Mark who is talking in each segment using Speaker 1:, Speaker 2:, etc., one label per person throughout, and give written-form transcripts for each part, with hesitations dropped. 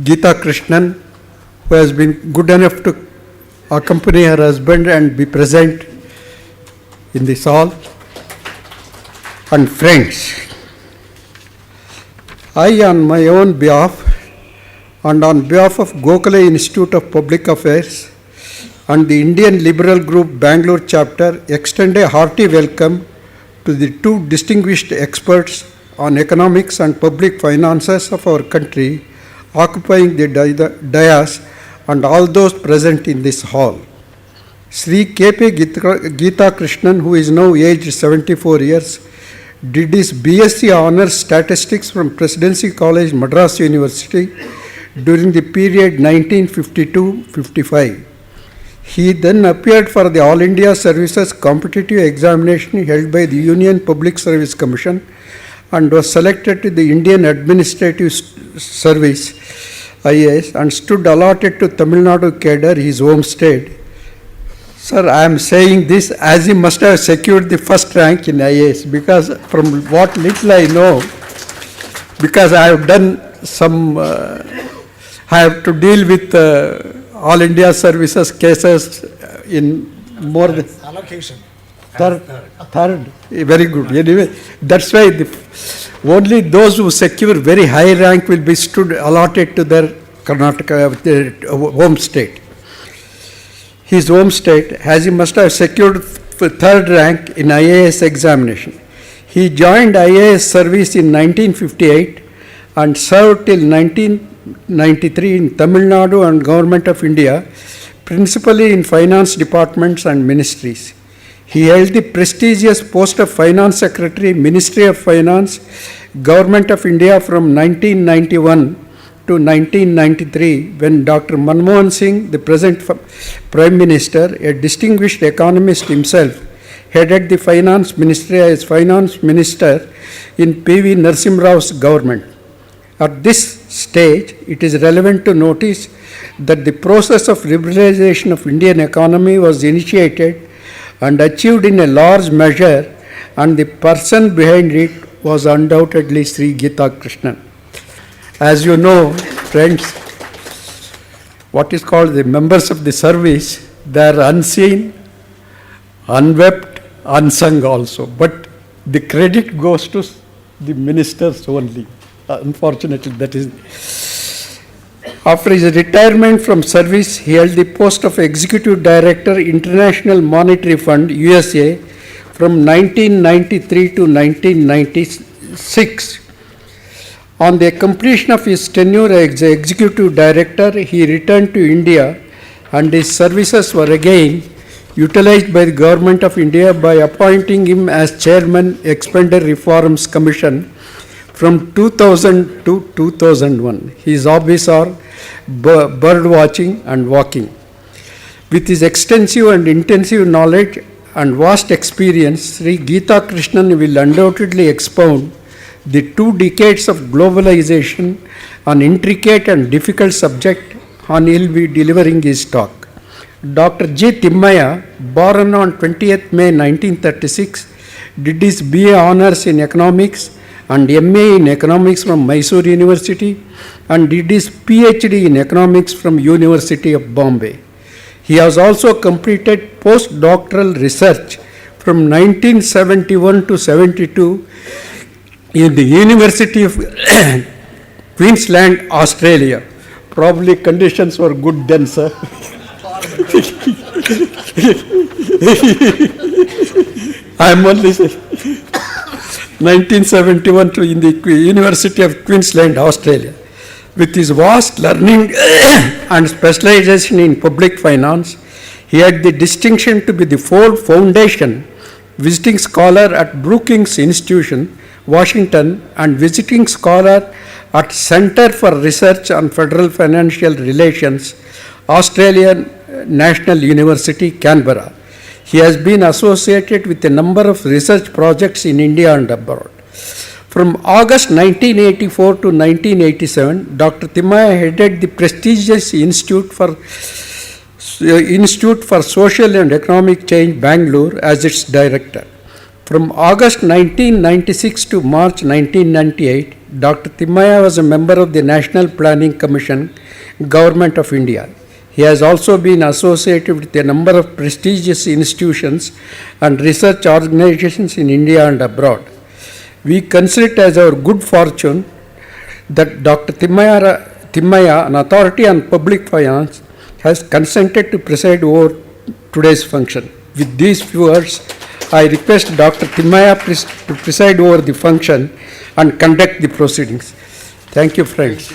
Speaker 1: Geetha Krishnan, who has been good enough to accompany her husband and be present in this hall, and friends. I, on my own behalf and on behalf of Gokhale Institute of Public Affairs and the Indian Liberal Group Bengaluru chapter, extend a hearty welcome to the two distinguished experts on economics and public finances of our country occupying the dais and all those present in this hall. Sri K.P. Geetha Krishnan, who is now aged 74 years, did his BSc Honours Statistics from Presidency College, Madras University during the period 1952-55. He then appeared for the All India Services Competitive Examination held by the Union Public Service Commission and was selected to the Indian Administrative Service IAS and stood allotted to Tamil Nadu cadre, his home state. Sir, I am saying this as he must have secured the first rank in IAS, because from what little I know, because I have done some, I have to deal with All India Services cases in more than
Speaker 2: allocation.
Speaker 1: Third, very good. Anyway, that's why only those who secure very high rank will be stood allotted to their Karnataka, their home state. His home state, as he must have secured third rank in IAS examination. He joined IAS service in 1958 and served till 1993 in Tamil Nadu and Government of India, principally in finance departments and ministries. He held the prestigious post of Finance Secretary, Ministry of Finance, Government of India from 1991 to 1993, when Dr. Manmohan Singh, the present Prime Minister, a distinguished economist himself, headed the Finance Ministry as Finance Minister in P.V. Narasimharaja's government. At this stage, it is relevant to notice that the process of liberalization of Indian economy was initiated and achieved in a large measure, and the person behind it was undoubtedly Sri Geetha Krishnan. As you know, friends, what is called the members of the service, they are unseen, unwept, unsung also. But the credit goes to the ministers only. Unfortunately, that is. After his retirement from service, he held the post of Executive Director, International Monetary Fund, USA, from 1993 to 1996. On the completion of his tenure as Executive Director, he returned to India, and his services were again utilized by the Government of India by appointing him as Chairman, Expenditure Reforms Commission from 2000 to 2001. His hobbies are bird watching and walking. With his extensive and intensive knowledge and vast experience, Sri Geetha Krishnan will undoubtedly expound the 2 decades of globalization, an intricate and difficult subject on he will be delivering his talk. Dr. G. Timmaya, born on 20th May 1936, did his BA Honours in Economics and MA in Economics from Mysore University, and did his PhD in Economics from University of Bombay. He has also completed postdoctoral research from 1971 to 72 in the University of Queensland, Australia. Probably conditions were good then, sir. I am only saying 1971 to in the University of Queensland, Australia. With his vast learning and specialization in public finance, he had the distinction to be the Ford Foundation visiting scholar at Brookings Institution, Washington, and visiting scholar at Center for Research on Federal Financial Relations, Australian National University, Canberra. He has been associated with a number of research projects in India and abroad. From August 1984 to 1987, Dr. Timmaya headed the prestigious Institute for Social and Economic Change, Bengaluru, as its director. From August 1996 to March 1998, Dr. Timmaiah was a member of the National Planning Commission, Government of India. He has also been associated with a number of prestigious institutions and research organizations in India and abroad. We consider it as our good fortune that Dr. Timmaiah, an authority on public finance, has consented to preside over today's function. With these few words, I request Dr. Timmaiah to preside over the function and conduct the proceedings. Thank you, friends.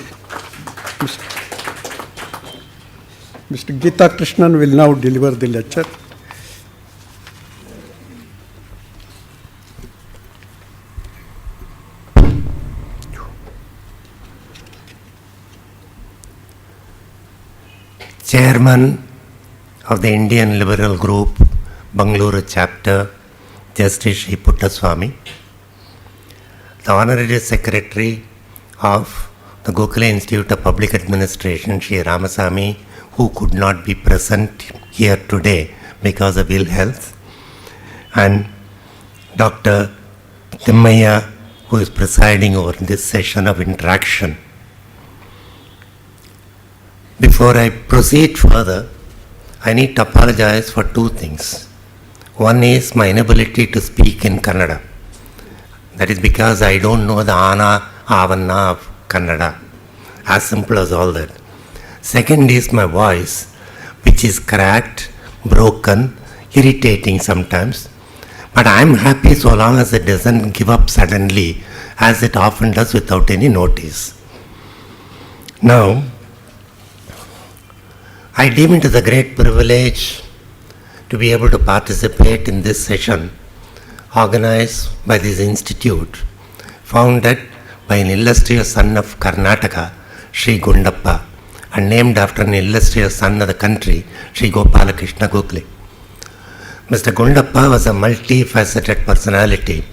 Speaker 1: Mr. Heetha Krishnan will now deliver the lecture.
Speaker 2: Chairman of the Indian Liberal Group, Bengaluru chapter, Justice Shri Puttaswamy, the Honorary Secretary of the Gokhale Institute of Public Administration, Shri Ramasamy, who could not be present here today because of ill health, and Dr. Timmaiah, who is presiding over this session of interaction. Before I proceed further, I need to apologize for two things. One is my inability to speak in Kannada. That is because I don't know the Ana, Avanna of Kannada. As simple as all that. Second is my voice, which is cracked, broken, irritating sometimes. But I am happy so long as it doesn't give up suddenly, as it often does without any notice. Now, I deem it as a great privilege to be able to participate in this session organized by this institute, founded by an illustrious son of Karnataka, Sri Gundappa, and named after an illustrious son of the country, Sri Krishna Gokhale. Mr. Gundappa was a multifaceted personality,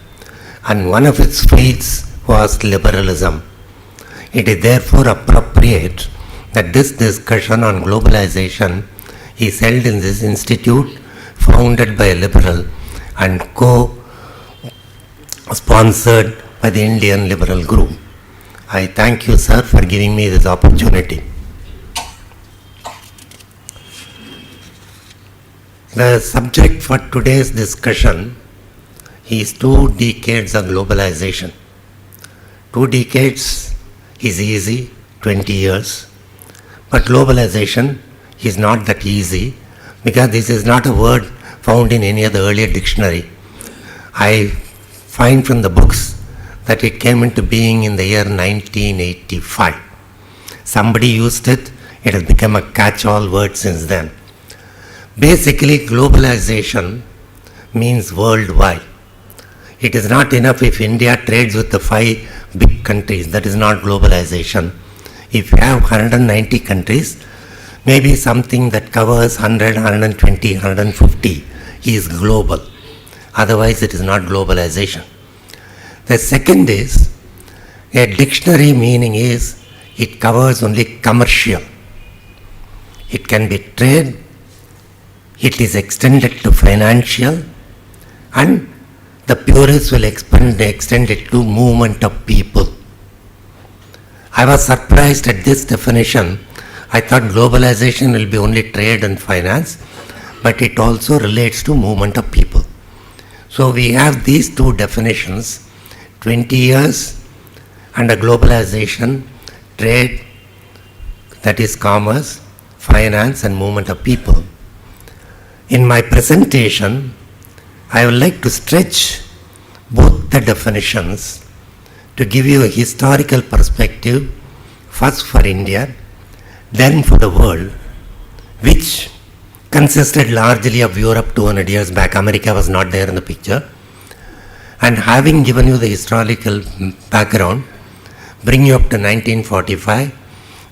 Speaker 2: and one of its faiths was liberalism. It is therefore appropriate that this discussion on globalization is held in this institute founded by a liberal and co-sponsored by the Indian Liberal Group. I thank you, sir, for giving me this opportunity. The subject for today's discussion is 2 decades of globalization. 2 decades is easy, 20 years. But globalization is not that easy, because this is not a word found in any of the earlier dictionary. I find from the books that it came into being in the year 1985. Somebody used it, it has become a catch-all word since then. Basically, globalization means worldwide. It is not enough if India trades with the 5 big countries. That is not globalization. If you have 190 countries, maybe something that covers 100, 120, 150 is global. Otherwise, it is not globalization. The second is, a dictionary meaning is, it covers only commercial. It can be trade, it is extended to financial, and the purists will extend it to movement of people. I was surprised at this definition. I thought globalization will be only trade and finance, but it also relates to movement of people. So we have these 2 definitions, 20 years and a globalization, trade, that is commerce, finance and movement of people. In my presentation, I would like to stretch both the definitions to give you a historical perspective, first for India, then for the world, which consisted largely of Europe 200 years back. America was not there in the picture. And having given you the historical background, bring you up to 1945,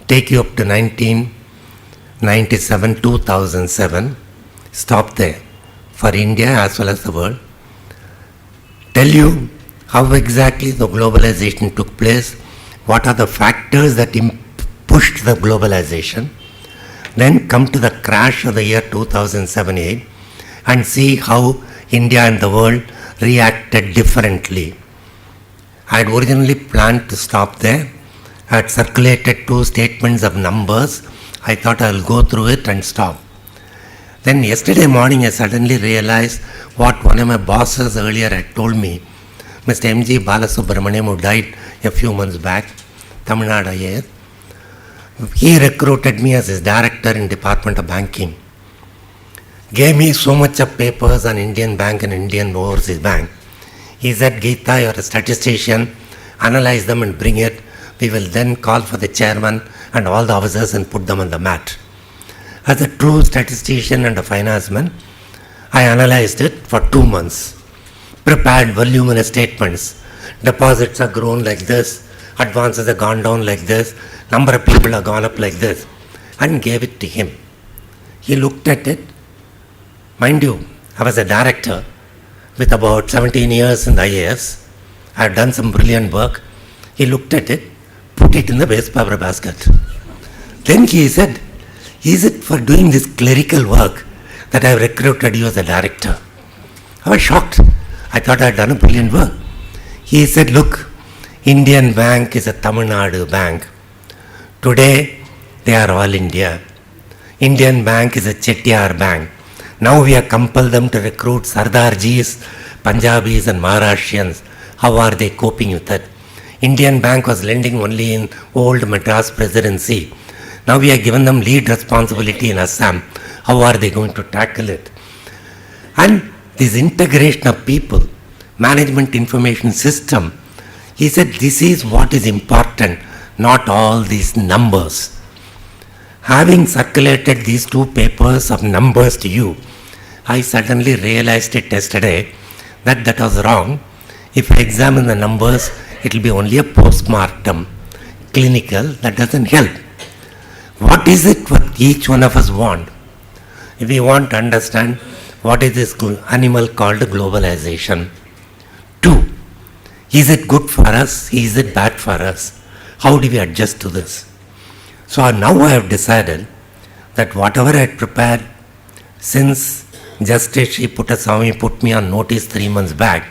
Speaker 2: take you up to 1997, 2007, stop there for India as well as the world, tell you how exactly the globalization took place, what are the factors that pushed the globalization, then come to the crash of the year 2007-8 and see how India and the world reacted differently. I had originally planned to stop there. I had circulated 2 statements of numbers. I thought I'll go through it and stop. Then yesterday morning I suddenly realized what one of my bosses earlier had told me. Mr. M.G. Balasubramaniam, who died a few months back, Tamil Nadu IAS, he recruited me as his director in Department of Banking. Gave me so much of papers on Indian Bank and Indian Overseas Bank. He said, Geetha, you're a statistician, analyze them and bring it. We will then call for the chairman and all the officers and put them on the mat. As a true statistician and a financeman, I analyzed it for 2 months, prepared voluminous statements. Deposits have grown like this, advances have gone down like this, number of people have gone up like this, and gave it to him. He looked at it. Mind you, I was a director with about 17 years in the IAS. I had done some brilliant work. He looked at it, put it in the waste paper basket. Then he said, is it for doing this clerical work that I have recruited you as a director? I was shocked. I thought I had done a brilliant work. He said, look, Indian Bank is a Tamil Nadu bank. Today, they are all India. Indian Bank is a Chettiar bank. Now we have compelled them to recruit Sardarjis, Punjabis and Maharashtrians. How are they coping with it? Indian Bank was lending only in old Madras Presidency. Now we have given them lead responsibility in Assam. How are they going to tackle it? And this integration of people, management information system, he said this is what is important, not all these numbers. Having circulated these 2 papers of numbers to you, I suddenly realized it yesterday that was wrong. If I examine the numbers, it will be only a post-mortem, clinical, that doesn't help. What is it what each one of us want? If we want to understand what is this animal called globalization. 2, is it good for us? Is it bad for us? How do we adjust to this? So now I have decided that whatever I had prepared since Justice Shri Puttaswamy put me on notice 3 months back,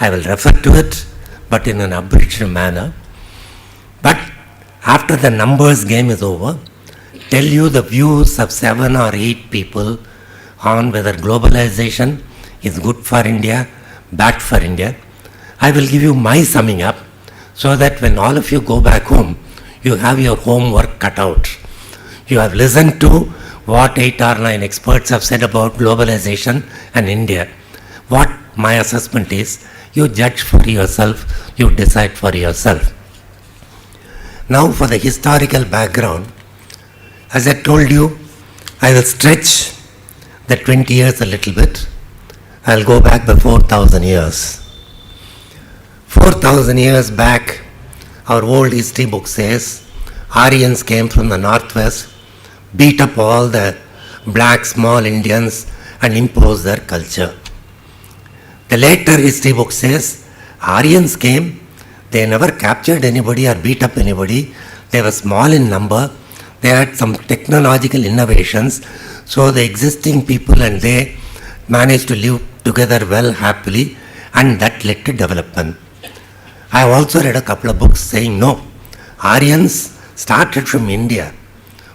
Speaker 2: I will refer to it, but in an abridged manner. But after the numbers game is over, tell you the views of 7 or 8 people on whether globalization is good for India, bad for India. I will give you my summing up so that when all of you go back home, you have your homework cut out. You have listened to what 8 or 9 experts have said about globalization and India. What my assessment is, you judge for yourself, you decide for yourself. Now for the historical background, as I told you, I will stretch the 20 years a little bit. I will go back by 4,000 years. 4,000 years back, our old history book says, Aryans came from the northwest, beat up all the black small Indians and imposed their culture. The later history book says, Aryans came, they never captured anybody or beat up anybody. They were small in number. They had some technological innovations. So the existing people and they managed to live together well, happily, and that led to development. I have also read a couple of books saying no, Aryans started from India,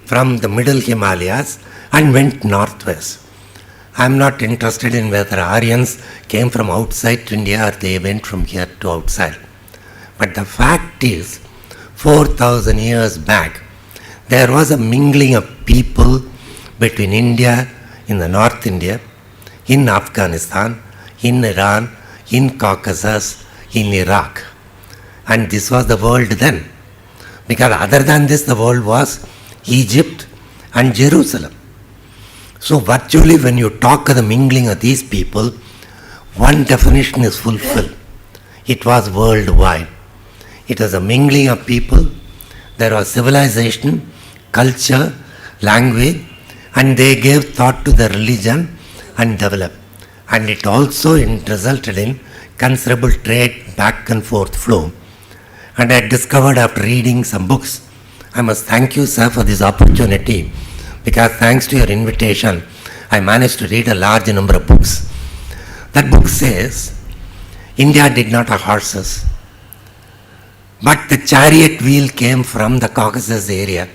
Speaker 2: from the middle Himalayas and went northwest. I am not interested in whether Aryans came from outside India or they went from here to outside. But the fact is, 4,000 years back, there was a mingling of people between India, in the North India, in Afghanistan, in Iran, in Caucasus, in Iraq. And this was the world then. Because other than this, the world was Egypt and Jerusalem. So virtually when you talk of the mingling of these people, one definition is fulfilled. It was worldwide. It was a mingling of people. There was civilization, culture, language, and they gave thought to their religion and developed. And it also resulted in considerable trade, back and forth flow. And I discovered after reading some books, I must thank you, sir, for this opportunity, because thanks to your invitation, I managed to read a large number of books. That book says, India did not have horses. But the chariot wheel came from the Caucasus area.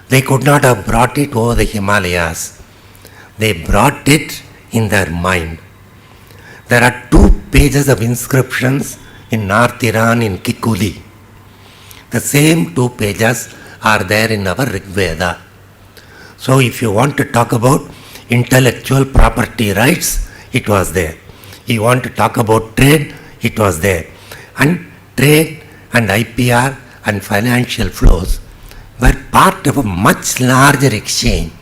Speaker 2: They could not have brought it over the Himalayas. They brought it in their mind. There are 2 pages of inscriptions in North Iran in Kikuli. The same 2 pages are there in our Rig Veda. So if you want to talk about intellectual property rights, it was there. You want to talk about trade, it was there. And trade and IPR and financial flows were part of a much larger exchange,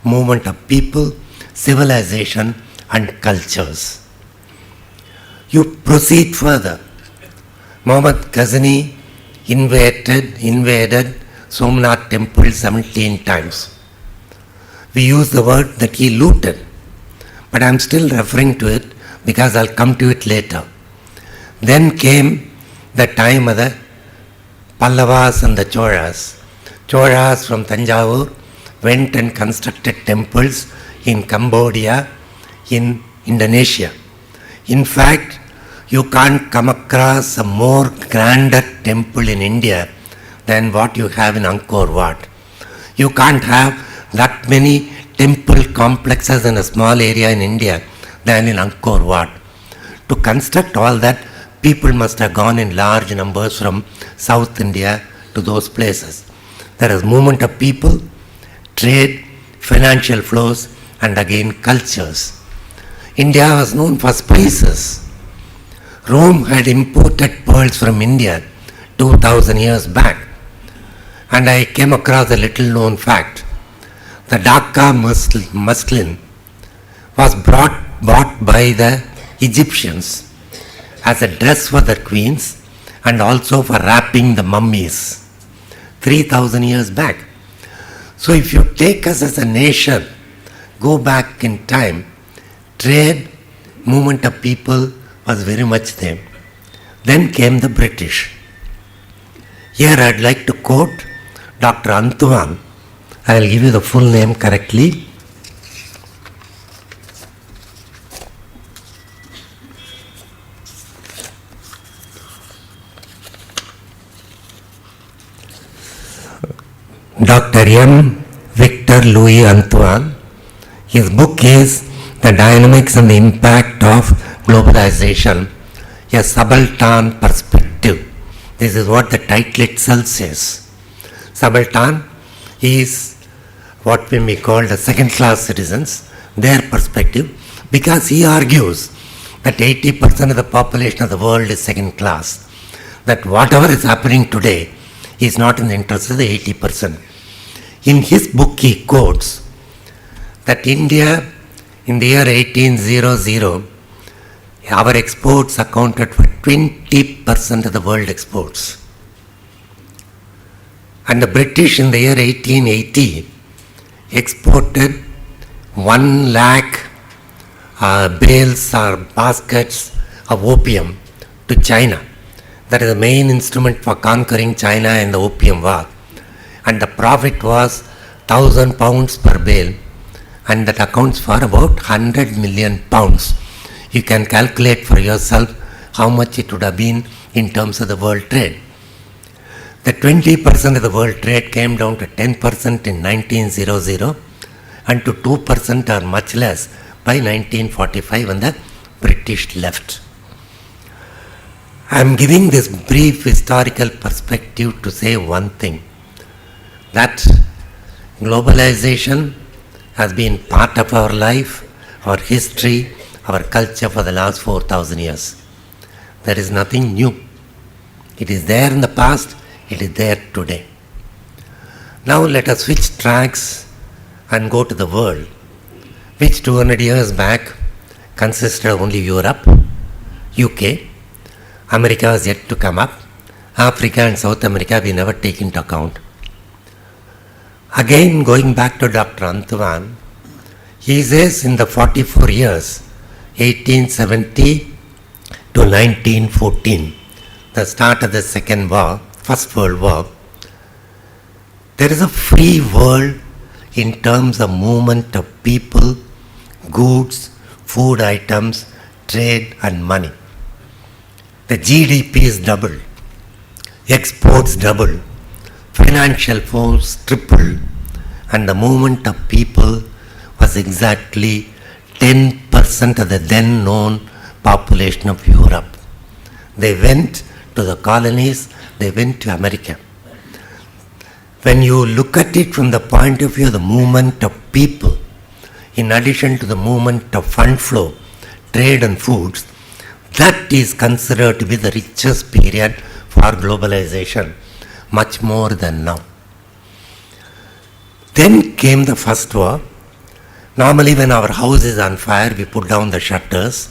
Speaker 2: movement of people, civilization and cultures. You proceed further. Muhammad Ghazni invaded Somnath temple 17 times. We use the word that he looted, but I am still referring to it because I'll come to it later. Then came the time of the Pallavas and the Cholas. Cholas from Tanjavur went and constructed temples in Cambodia, in Indonesia. In fact, you can't come across a more grander temple in India than what you have in Angkor Wat. You can't have that many temple complexes in a small area in India than in Angkor Wat. To construct all that, people must have gone in large numbers from South India to those places. There is movement of people, trade, financial flows, and again cultures. India was known for spices. Rome had imported pearls from India 2000 years back. And I came across a little known fact. The Dhaka muslin was bought by the Egyptians as a dress for their queens and also for wrapping the mummies 3000 years back. So if you take us as a nation, go back in time, trade, movement of people was very much there. Then came the British. Here I'd like to quote Dr. Antoine. I will give you the full name correctly. Dr. M. Victor Louis Antoine. His book is The Dynamics and the Impact of Globalization, a Subaltern Perspective. This is what the title itself says. Subaltern is what we may call the second-class citizens, their perspective, because he argues that 80% of the population of the world is second class, that whatever is happening today is not in the interest of the 80%. In his book he quotes that India in the year 1800, our exports accounted for 20% of the world exports. And the British in the year 1880 exported 1 lakh bales or baskets of opium to China. That is the main instrument for conquering China in the Opium War. And the profit was 1,000 pounds per bale, and that accounts for about 100 million pounds. You can calculate for yourself how much it would have been in terms of the world trade. The 20% of the world trade came down to 10% in 1900 and to 2% or much less by 1945 when the British left. I am giving this brief historical perspective to say one thing, that globalization has been part of our life, our history, our culture for the last 4,000 years. There is nothing new. It is there in the past, it is there today. Now let us switch tracks and go to the world, which 200 years back consisted of only Europe, UK, America was yet to come up, Africa and South America we never take into account. Again, going back to Dr. Antoine, he says in the 44 years, 1870 to 1914, the start of the First World War, there is a free world in terms of movement of people, goods, food items, trade and money. the GDP is doubled, exports doubled, financial force tripled, and the movement of people was exactly 10% of the then known population of Europe. They went to the colonies, they went to America. When you look at it from the point of view of the movement of people, in addition to the movement of fund flow, trade and foods, that is considered to be the richest period for globalization, much more than now. Then came the first war. Normally when our house is on fire, we put down the shutters.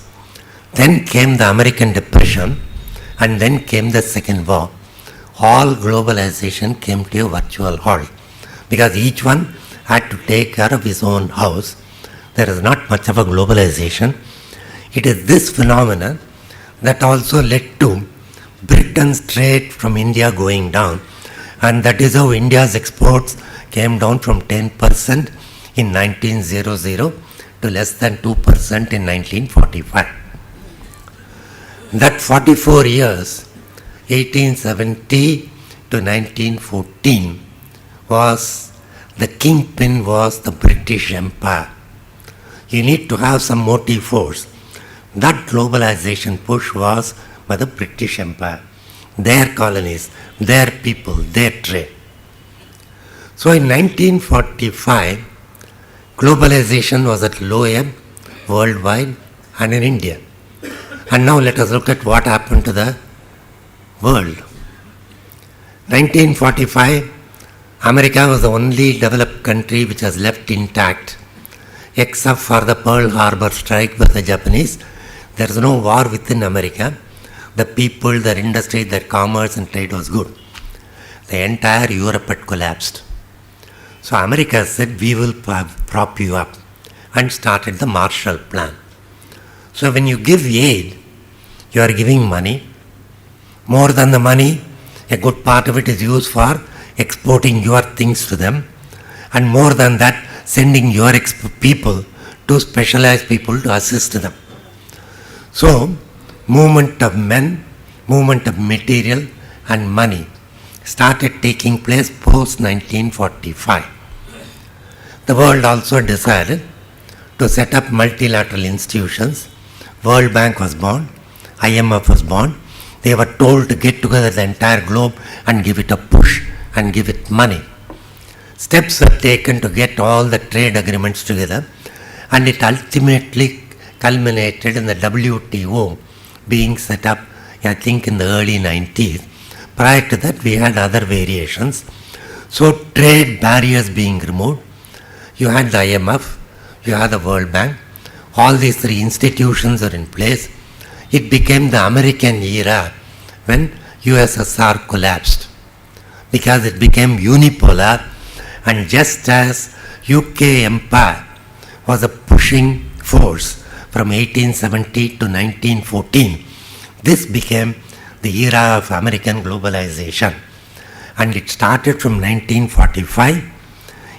Speaker 2: Then came the American Depression, and then came the Second War. All globalization came to a virtual halt because each one had to take care of his own house. There is not much of a globalization. It is this phenomenon that also led to Britain's trade from India going down, and that is how India's exports came down from 10% in 1900 to less than 2% in 1945. That 44 years, 1870 to 1914, was the kingpin was the British Empire. You need to have some motive force. That globalization push was by the British Empire, their colonies, their people, their trade. So in 1945, globalization was at low ebb worldwide and in India. And now let us look at what happened to the world. 1945, America was the only developed country which was left intact, except for the Pearl Harbor strike with the Japanese. There is no war within America. The people, their industry, their commerce and trade was good. The entire Europe had collapsed. So America said, we will prop you up, and started the Marshall Plan. So when you give aid, you are giving money. More than the money, a good part of it is used for exporting your things to them. And more than that, sending your people to specialized people to assist them. So, movement of men, movement of material and money started taking place post 1945. The world also decided to set up multilateral institutions. World Bank was born, IMF was born. They were told to get together the entire globe and give it a push and give it money. Steps were taken to get all the trade agreements together, and it ultimately culminated in the WTO being set up, I think, in the early 90s. Prior to that, we had other variations. So trade barriers being removed, you had the IMF, you had the World Bank, all these three institutions are in place. It became the American era when USSR collapsed, because it became unipolar, and just as UK Empire was a pushing force from 1870 to 1914, this became the era of American globalization. And it started from 1945.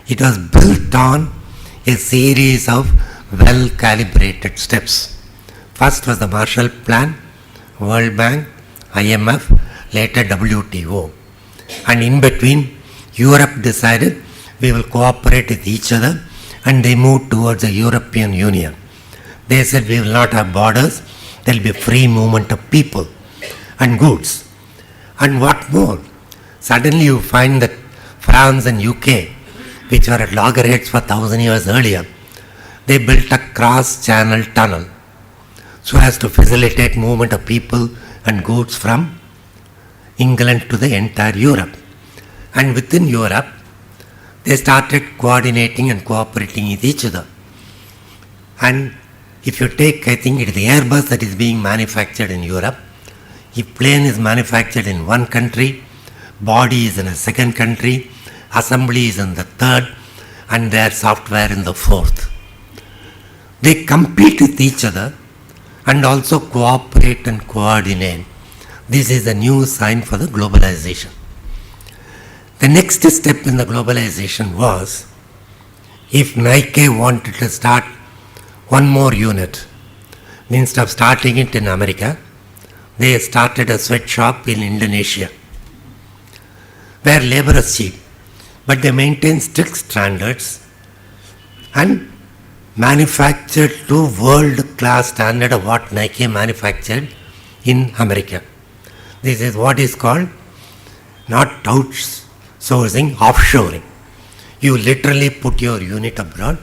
Speaker 2: It was built on a series of well-calibrated steps. First was the Marshall Plan, World Bank, IMF, later WTO. And in between, Europe decided we will cooperate with each other, and they moved towards the European Union. They said we will not have borders, there will be free movement of people and goods. And what more? Suddenly you find that France and UK, which were at loggerheads for 1,000 years earlier, they built a cross-channel tunnel so as to facilitate movement of people and goods from England to the entire Europe. And within Europe, they started coordinating and cooperating with each other. And if you take, I think it is the Airbus that is being manufactured in Europe. If plane is manufactured in one country, body is in a second country, assembly is in the third, and their software in the fourth. They compete with each other and also cooperate and coordinate. This is a new sign for the globalization. The next step in the globalization was, if Nike wanted to start one more unit, instead of starting it in America, they started a sweatshop in Indonesia, where labor is cheap, but they maintain strict standards and manufactured to world-class standard of what Nike manufactured in America. This is what is called not outsourcing, offshoring. You literally put your unit abroad.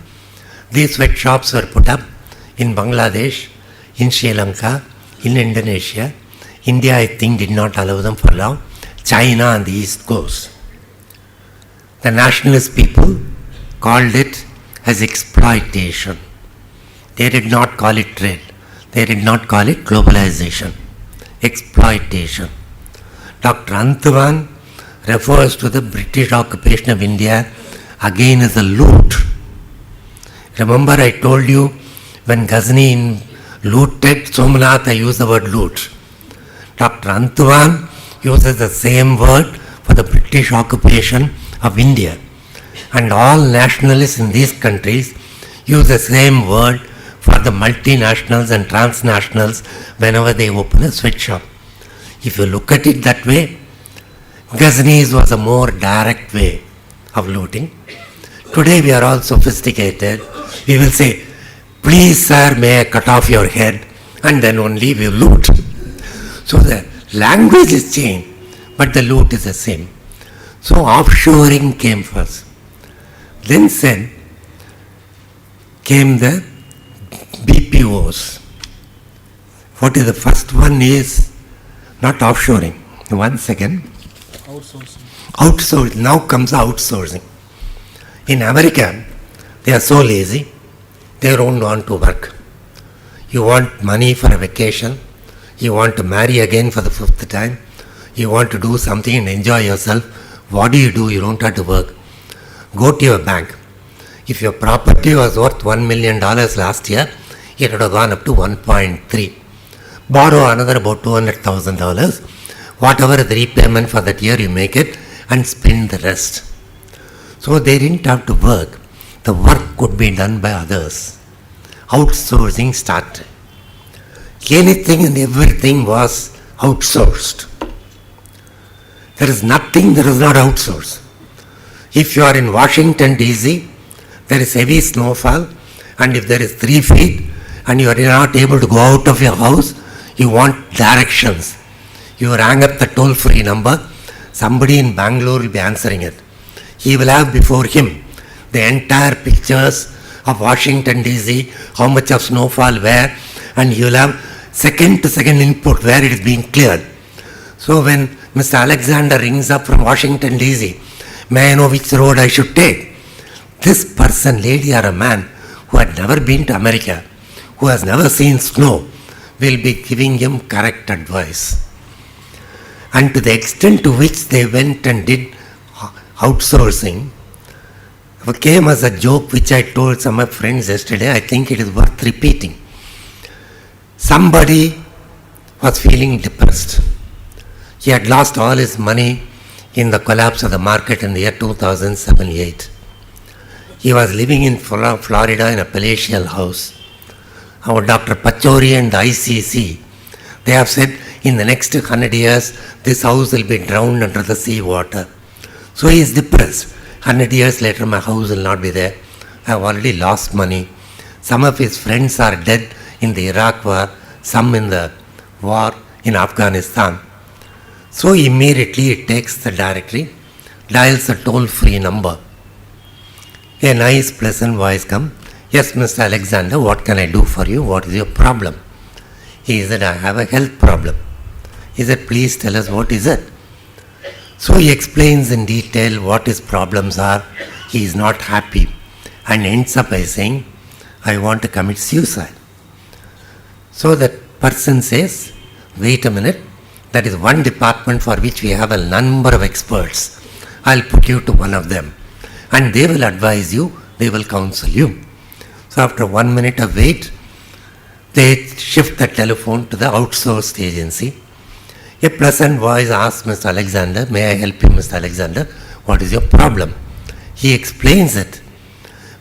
Speaker 2: These sweatshops were put up in Bangladesh, in Sri Lanka, in Indonesia. India, I think, did not allow them for long. China on the East Coast. The nationalist people called it as exploitation. They did not call it trade. They did not call it globalization. Exploitation. Dr. Antavan refers to the British occupation of India again as a loot. Remember, I told you when Ghazni looted Somnath, I used the word loot. Dr. Antavan uses the same word for the British occupation of India. And all nationalists in these countries use the same word for the multinationals and transnationals whenever they open a sweatshop. If you look at it that way, Ghazni's was a more direct way of looting. Today we are all sophisticated. We will say, please sir, may I cut off your head? And then only we loot. So the language is changed, but the loot is the same. So offshoring came first. Then came the BPOs. What is the first one is not offshoring. 1 second. Outsourcing. Now comes outsourcing. In America, they are so lazy, they don't want to work. You want money for a vacation, you want to marry again for the 5th time, you want to do something and enjoy yourself. What do? You don't have to work. Go to your bank. If your property was worth $1 million last year, it would have gone up to 1.3. Borrow another about $200,000. Whatever the repayment for that year, you make it and spend the rest. So they didn't have to work. The work could be done by others. Outsourcing started. Anything and everything was outsourced. There is nothing that is not outsourced. If you are in Washington DC, there is heavy snowfall, and if there is 3 feet and you are not able to go out of your house, you want directions. You hang up the toll-free number, somebody in Bengaluru will be answering it. He will have before him the entire pictures of Washington DC, how much of snowfall where, and he will have second to second input where it is being cleared. So when Mr. Alexander rings up from Washington DC, may I know which road I should take? This person, lady or a man who had never been to America, who has never seen snow, will be giving him correct advice. And to the extent to which they went and did outsourcing, it came as a joke which I told some of my friends yesterday. I think it is worth repeating. Somebody was feeling depressed. He had lost all his money in the collapse of the market in the year 2007-8. He was living in Florida in a palatial house. Our Dr. Pachori and the ICC, they have said in the next 100 years, this house will be drowned under the sea water. So he is depressed. 100 years later, my house will not be there. I have already lost money. Some of his friends are dead in the Iraq war, some in the war in Afghanistan. So immediately he takes the directory, dials a toll-free number. A nice pleasant voice comes. Yes, Mr. Alexander, what can I do for you? What is your problem? He said, I have a health problem. He said, please tell us what is it. So he explains in detail what his problems are. He is not happy and ends up by saying, I want to commit suicide. So that person says, wait a minute, that is one department for which we have a number of experts. I'll put you to one of them. And they will advise you, they will counsel you. So after 1 minute of wait, they shift the telephone to the outsourced agency. A pleasant voice asks Mr. Alexander, may I help you, Mr. Alexander? What is your problem? He explains it.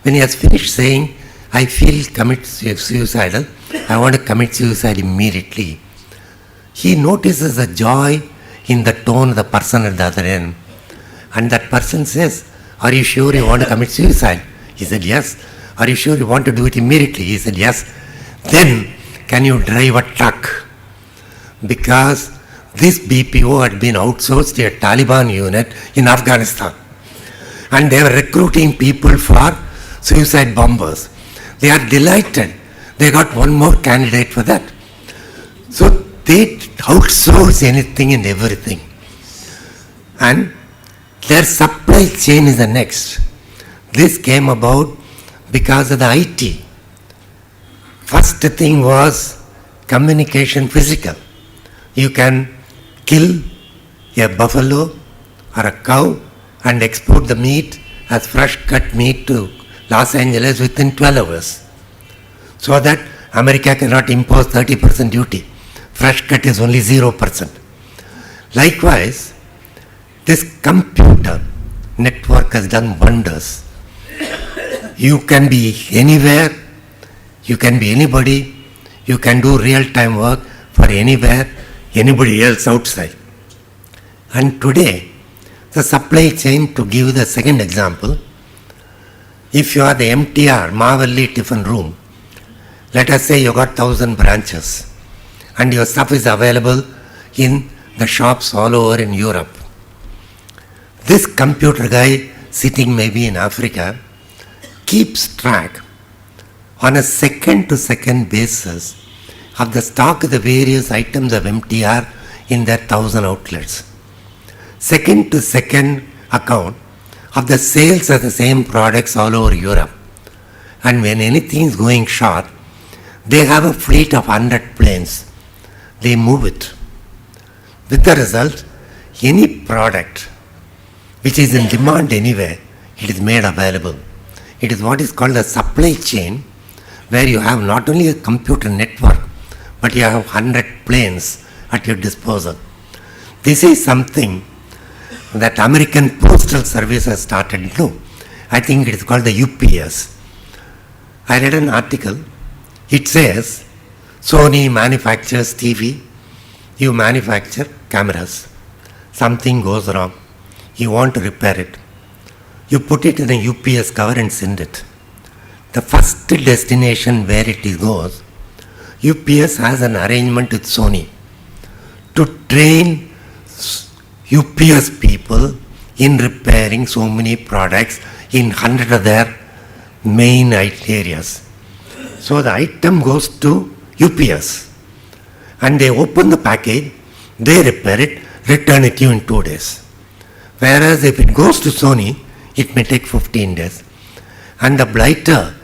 Speaker 2: When he has finished saying, I feel suicidal, I want to commit suicide immediately. he notices a joy in the tone of the person at the other end. And that person says, "Are you sure you want to commit suicide?" He said, "Yes." "Are you sure you want to do it immediately?" He said, "Yes." "Then, can you drive a truck?" Because this BPO had been outsourced to a Taliban unit in Afghanistan. And they were recruiting people for suicide bombers. They are delighted. They got one more candidate for that. So they outsource anything and everything. And their supply chain is the next. This came about because of the IT. First thing was communication physical. You can kill a buffalo or a cow and export the meat as fresh cut meat to Los Angeles within 12 hours. So that America cannot impose 30% duty. Fresh cut is only 0%. Likewise, this computer network has done wonders. You can be anywhere, you can be anybody, you can do real-time work for anywhere, anybody else outside. And today, the supply chain, to give the second example, if you are the MTR, Mavalli Tiffin Room, let us say you got 1,000 branches and your stuff is available in the shops all over in Europe. This computer guy sitting maybe in Africa keeps track on a second-to-second basis of the stock of the various items of MTR in their 1,000 outlets. Second-to-second account of the sales of the same products all over Europe. And when anything is going short, they have a fleet of 100 planes. They move it. With the result, any product which is in demand anywhere, it is made available. It is what is called a supply chain, where you have not only a computer network, but you have 100 planes at your disposal. This is something that American Postal Service has started to do. I think it is called the UPS. I read an article. It says, Sony manufactures TV, you manufacture cameras. Something goes wrong. You want to repair it. You put it in a UPS cover and send it. The first destination where it goes, UPS has an arrangement with Sony to train UPS people in repairing so many products in 100 of their main areas. So the item goes to UPS and they open the package, they repair it, return it to you in 2 days. Whereas if it goes to Sony, it may take 15 days. And the blighter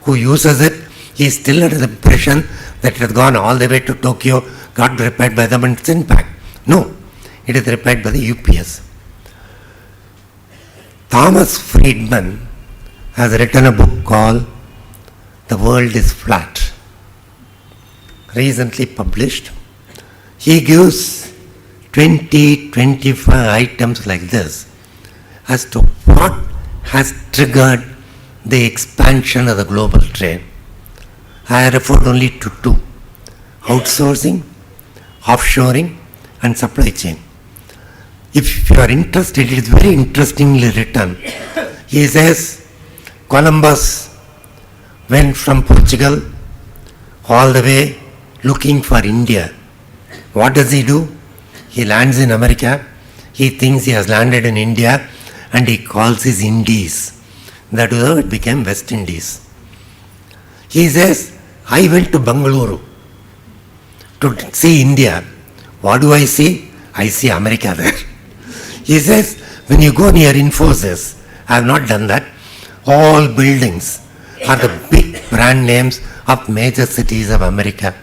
Speaker 2: who uses it is still under the impression that it has gone all the way to Tokyo, got repaired by them and sent back. No, it is repaired by the UPS. Thomas Friedman has written a book called The World is Flat, recently published. He gives 20-25 items like this as to what has triggered the expansion of the global trade. I referred only to two: outsourcing, offshoring, and supply chain. If you are interested, it is very interestingly written. He says Columbus went from Portugal all the way looking for India. What does he do? He lands in America. He thinks he has landed in India and he calls his Indies. That was how it became West Indies. He says, I went to Bengaluru to see India. What do I see? I see America there. He says, when you go near Infosys, I have not done that, all buildings are the big brand names of major cities of America.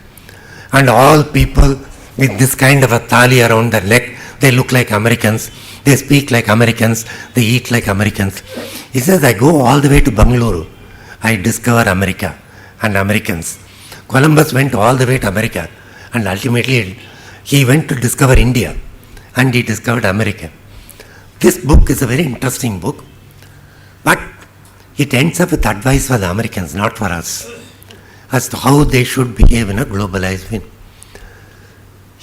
Speaker 2: And all people with this kind of a thali around their neck, they look like Americans, they speak like Americans, they eat like Americans. He says, I go all the way to Bengaluru, I discover America and Americans. Columbus went all the way to America and ultimately he went to discover India and he discovered America. This book is a very interesting book, but it ends up with advice for the Americans, not for us, as to how they should behave in a globalized way.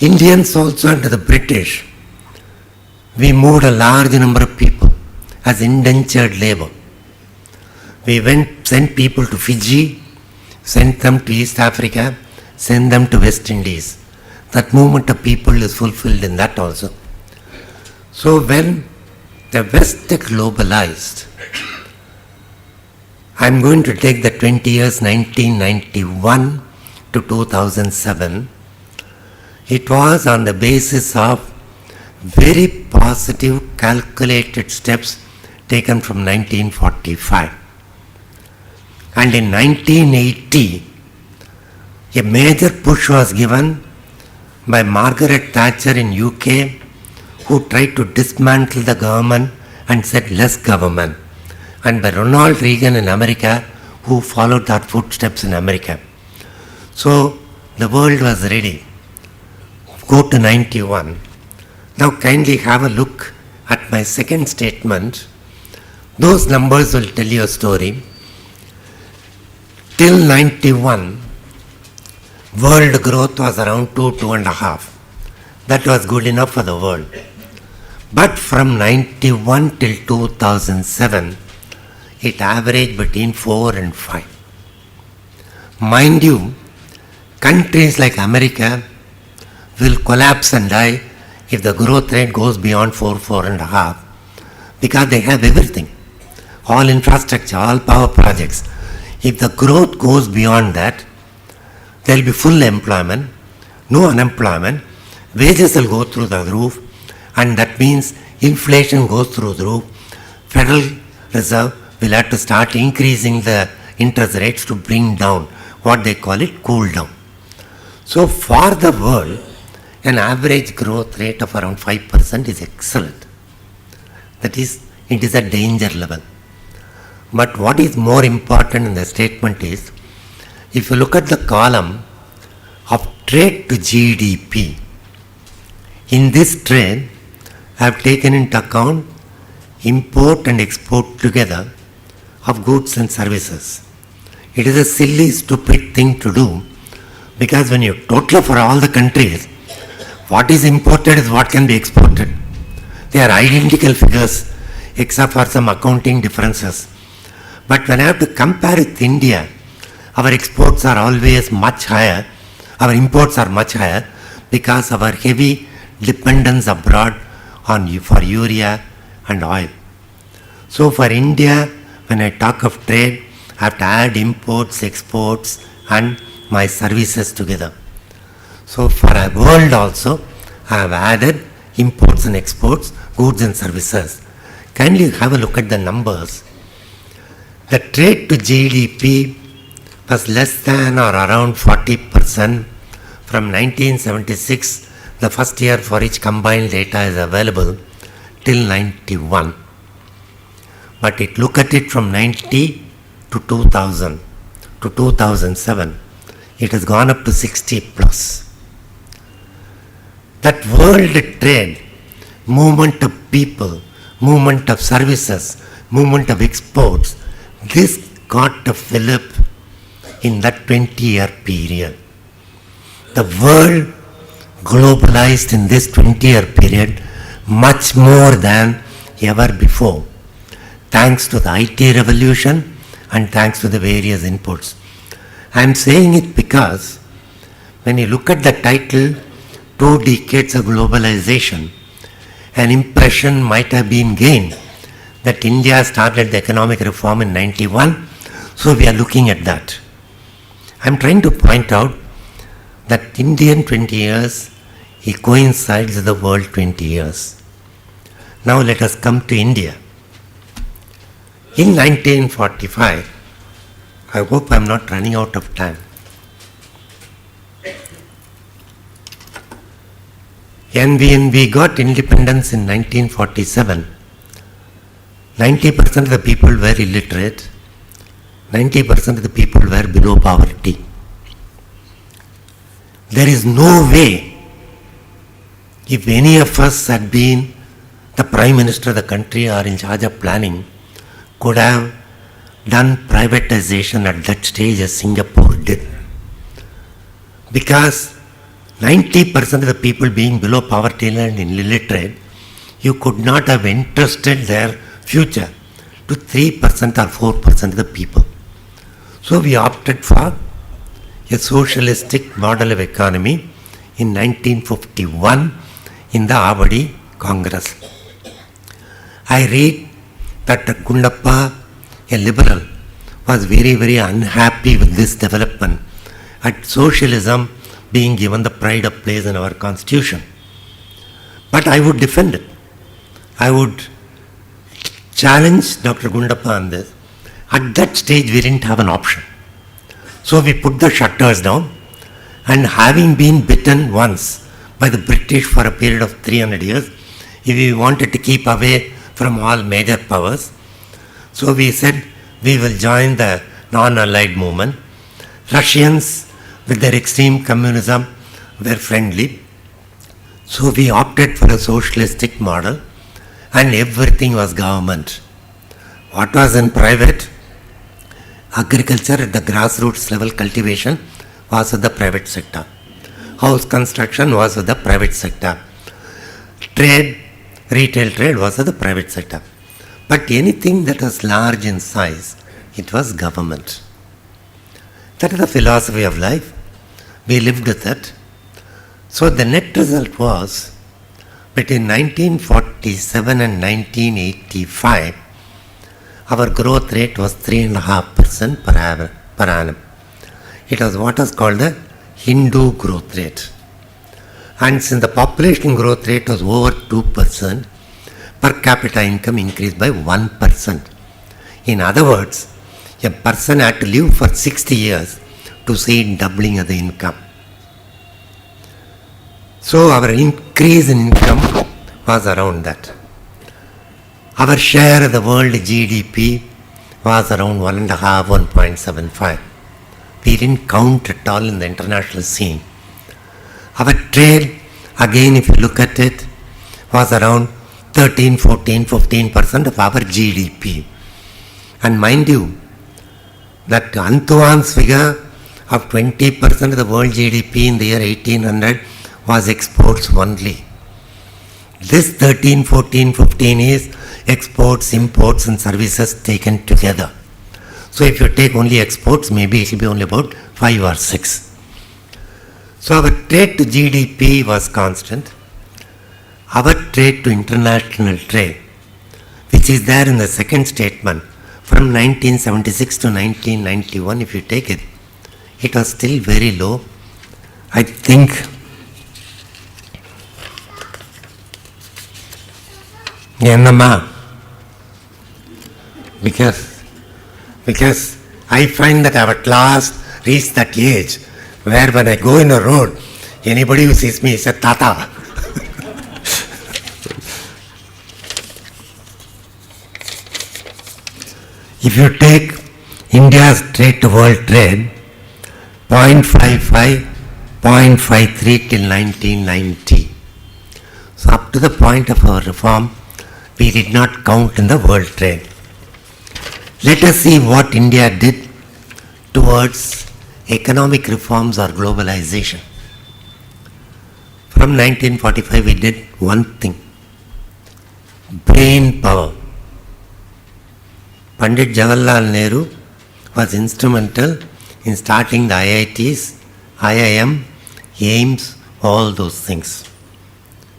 Speaker 2: Indians also under the British, we moved a large number of people as indentured labor. We sent people to Fiji, sent them to East Africa, sent them to West Indies. That movement of people is fulfilled in that also. So when the West globalized, I'm going to take the 20 years 1991 to 2007. It was on the basis of very positive calculated steps taken from 1945. And in 1980, a major push was given by Margaret Thatcher in UK, who tried to dismantle the government and said less government, and by Ronald Reagan in America, who followed that footsteps in America. So the world was ready. Go to 91. Now kindly have a look at my second statement. Those numbers will tell you a story. Till 91, world growth was around 2.5. That was good enough for the world. But from 91 till 2007, it averaged between 4 and 5. Mind you, countries like America will collapse and die if the growth rate goes beyond 4.5, because they have everything. All infrastructure, all power projects. If the growth goes beyond that, there will be full employment, no unemployment, wages will go through the roof, and that means inflation goes through the roof. Federal Reserve will have to start increasing the interest rates to bring down what they call it cool down. So for the world, an average growth rate of around 5% is excellent. That is, it is a danger level. But what is more important in the statement is, if you look at the column of trade to GDP, in this trade, I have taken into account import and export together of goods and services. It is a silly, stupid thing to do, because when you total for all the countries, what is imported is what can be exported. They are identical figures except for some accounting differences. But when I have to compare with India, our exports are always much higher, our imports are much higher, because of our heavy dependence abroad for urea and oil. So for India, when I talk of trade, I have to add imports, exports and my services together. So for a world also, I have added imports and exports, goods and services. Kindly have a look at the numbers. The trade to GDP was less than or around 40% from 1976, the first year for which combined data is available, till 91. But look at it from 90 to 2000 to 2007, it has gone up to 60 plus. That world trade, movement of people, movement of services, movement of exports, this got a fillip in that 20-year period. The world globalized in this 20-year period much more than ever before, thanks to the IT revolution and thanks to the various inputs. I am saying it because when you look at the title, 2 Decades of Globalization, an impression might have been gained that India started the economic reform in 91, so we are looking at that. I am trying to point out that Indian 20 years, it coincides with the world 20 years. Now let us come to India. In 1945, I hope I am not running out of time. And when we got independence in 1947, 90% of the people were illiterate, 90% of the people were below poverty. There is no way, if any of us had been the Prime Minister of the country or in charge of planning, could have done privatization at that stage as Singapore did. Because 90% of the people being below poverty line and illiterate, you could not have entrusted their future to 3% or 4% of the people. So we opted for a socialistic model of economy in 1951 in the Avadi Congress. I read that Gundappa, a liberal, was very, very unhappy with this development at socialism being given the pride of place in our constitution. But I would defend it. I would challenge Dr. Gundappa on this. At that stage, we didn't have an option. So we put the shutters down, and having been bitten once by the British for a period of 300 years, if we wanted to keep away from all major powers, so we said we will join the non-allied movement. Russians, with their extreme communism, were friendly. So we opted for a socialistic model, and everything was government. What was in private? Agriculture at the grassroots level, cultivation was with the private sector. House construction was with the private sector. Trade, retail trade was with the private sector. But anything that was large in size, it was government. That is the philosophy of life. We lived with it. So the net result was, between 1947 and 1985, our growth rate was 3.5% per annum. It was what is called the Hindu growth rate. And since the population growth rate was over 2%, per capita income increased by 1%. In other words, a person had to live for 60 years to see doubling of the income. So our increase in income was around that. Our share of the world GDP was around 1.5, 1.75. We didn't count at all in the international scene. Our trade, again if you look at it, was around 13, 14, 15% of our GDP. And mind you, that Antoine's figure of 20% of the world GDP in the year 1800 was exports only. This 13, 14, 15 is exports, imports and services taken together. So if you take only exports, maybe it will be only about 5 or 6. So our trade to GDP was constant. Our trade to international trade, which is there in the second statement, from 1976 to 1991, if you take it, it was still very low. I think because I find that I have at last reached that age where when I go in a road, anybody who sees me says, Tata. If you take India's trade to world trade, 0.55, 0.53 till 1990. So up to the point of our reform, we did not count in the world trade. Let us see what India did towards economic reforms or globalization. From 1945 we did one thing, brain power. Pandit Jawaharlal Nehru was instrumental in starting the IITs, IIM, AIMS, all those things.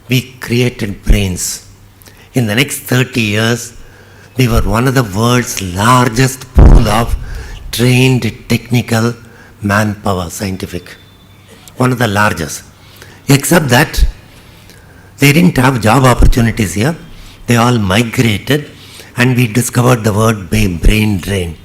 Speaker 2: We created brains. In the next 30 years, we were one of the world's largest pool of trained technical manpower, scientific. One of the largest. Except that, they didn't have job opportunities here. They all migrated and we discovered the word brain drain.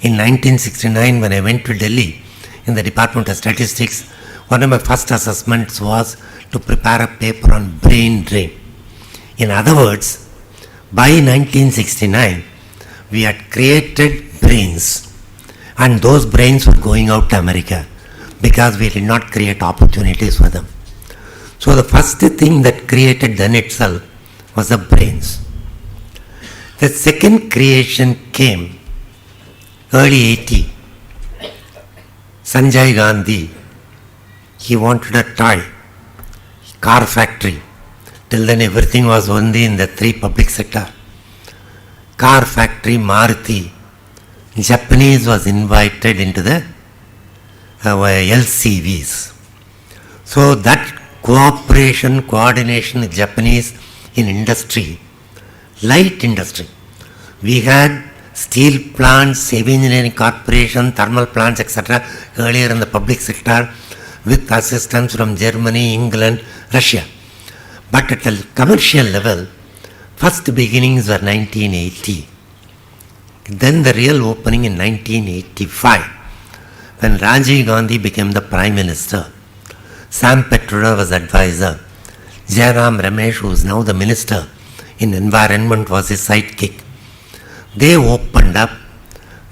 Speaker 2: In 1969, when I went to Delhi in the Department of Statistics, one of my first assessments was to prepare a paper on brain drain. In other words, by 1969, we had created brains, and those brains were going out to America because we did not create opportunities for them. So the first thing that created then itself was the brains. The second creation came early 80. Sanjay Gandhi he wanted a toy car factory. Till then everything was only in the three public sector. Car factory, Maruti. Japanese was invited into the LCVs. So that cooperation, coordination with Japanese in industry, light industry. We had steel plants, heavy engineering corporation, thermal plants, etc. earlier in the public sector with assistance from Germany, England, Russia. But at a commercial level, first beginnings were 1980. Then the real opening in 1985, when Rajiv Gandhi became the Prime Minister. Sam Petroda was advisor. Jairam Ramesh, who is now the Minister in Environment, was his sidekick. They opened up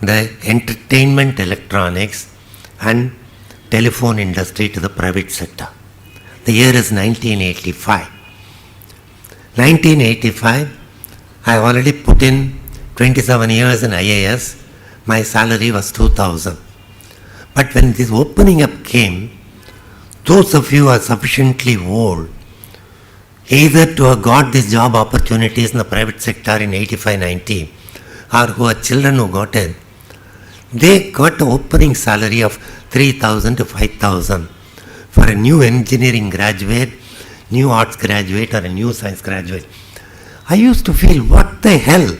Speaker 2: the entertainment, electronics and telephone industry to the private sector. The year is 1985. 1985, I already put in 27 years in IAS. My salary was 2,000. But when this opening up came, those of you who are sufficiently old, either to have got these job opportunities in the private sector in 85-90, or who are children who got it, they got an opening salary of 3,000 to 5,000 for a new engineering graduate, new arts graduate or a new science graduate. I used to feel, what the hell?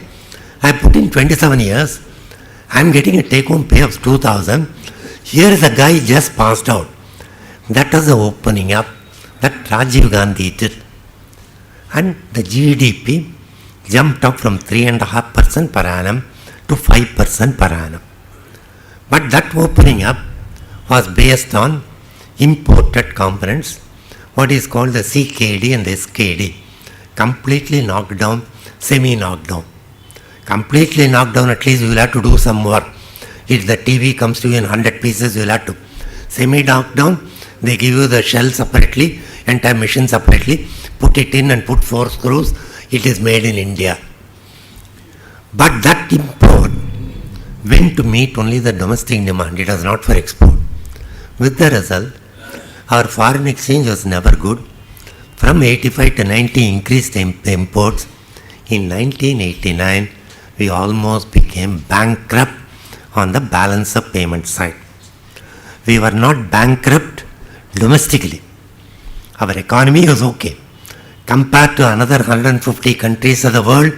Speaker 2: I put in 27 years, I am getting a take-home pay of 2,000. Here is a guy just passed out. That was the opening up that Rajiv Gandhi did. And the GDP jumped up from 3.5% per annum to 5% per annum. But that opening up was based on imported components, what is called the CKD and the SKD. Completely knocked down, semi-knocked down. Completely knocked down, at least you will have to do some work. If the TV comes to you in 100 pieces, you will have to. Semi-knocked down, they give you the shell separately, entire machine separately, put it in and put 4 screws, it is made in India. But that import went to meet only the domestic demand, it was not for export. With the result, our foreign exchange was never good. From 85 to 90 increased the imports. In 1989, we almost became bankrupt on the balance of payment side. We were not bankrupt domestically. Our economy was okay. Compared to another 150 countries of the world,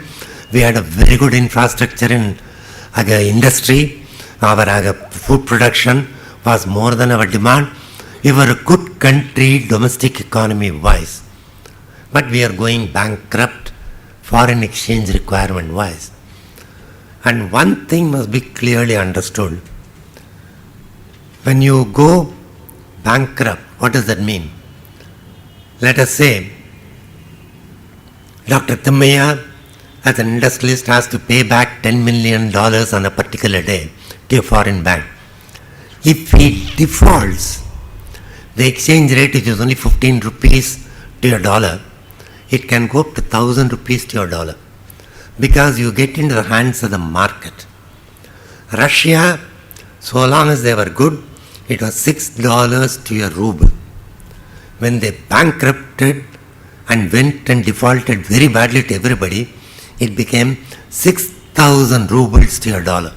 Speaker 2: we had a very good infrastructure in industry. Our food production was more than our demand. We were a good country domestic economy wise. But we are going bankrupt foreign exchange requirement wise. And one thing must be clearly understood. When you go bankrupt, what does that mean? Let us say Dr. Timaya, as an industrialist, has to pay back $10 million on a particular day to a foreign bank. If he defaults, the exchange rate, which is only 15 rupees to your dollar, it can go up to 1,000 rupees to your dollar, because you get into the hands of the market. Russia, so long as they were good, it was $6 to your ruble. When they bankrupted and went and defaulted very badly to everybody, it became 6,000 rubles to your dollar.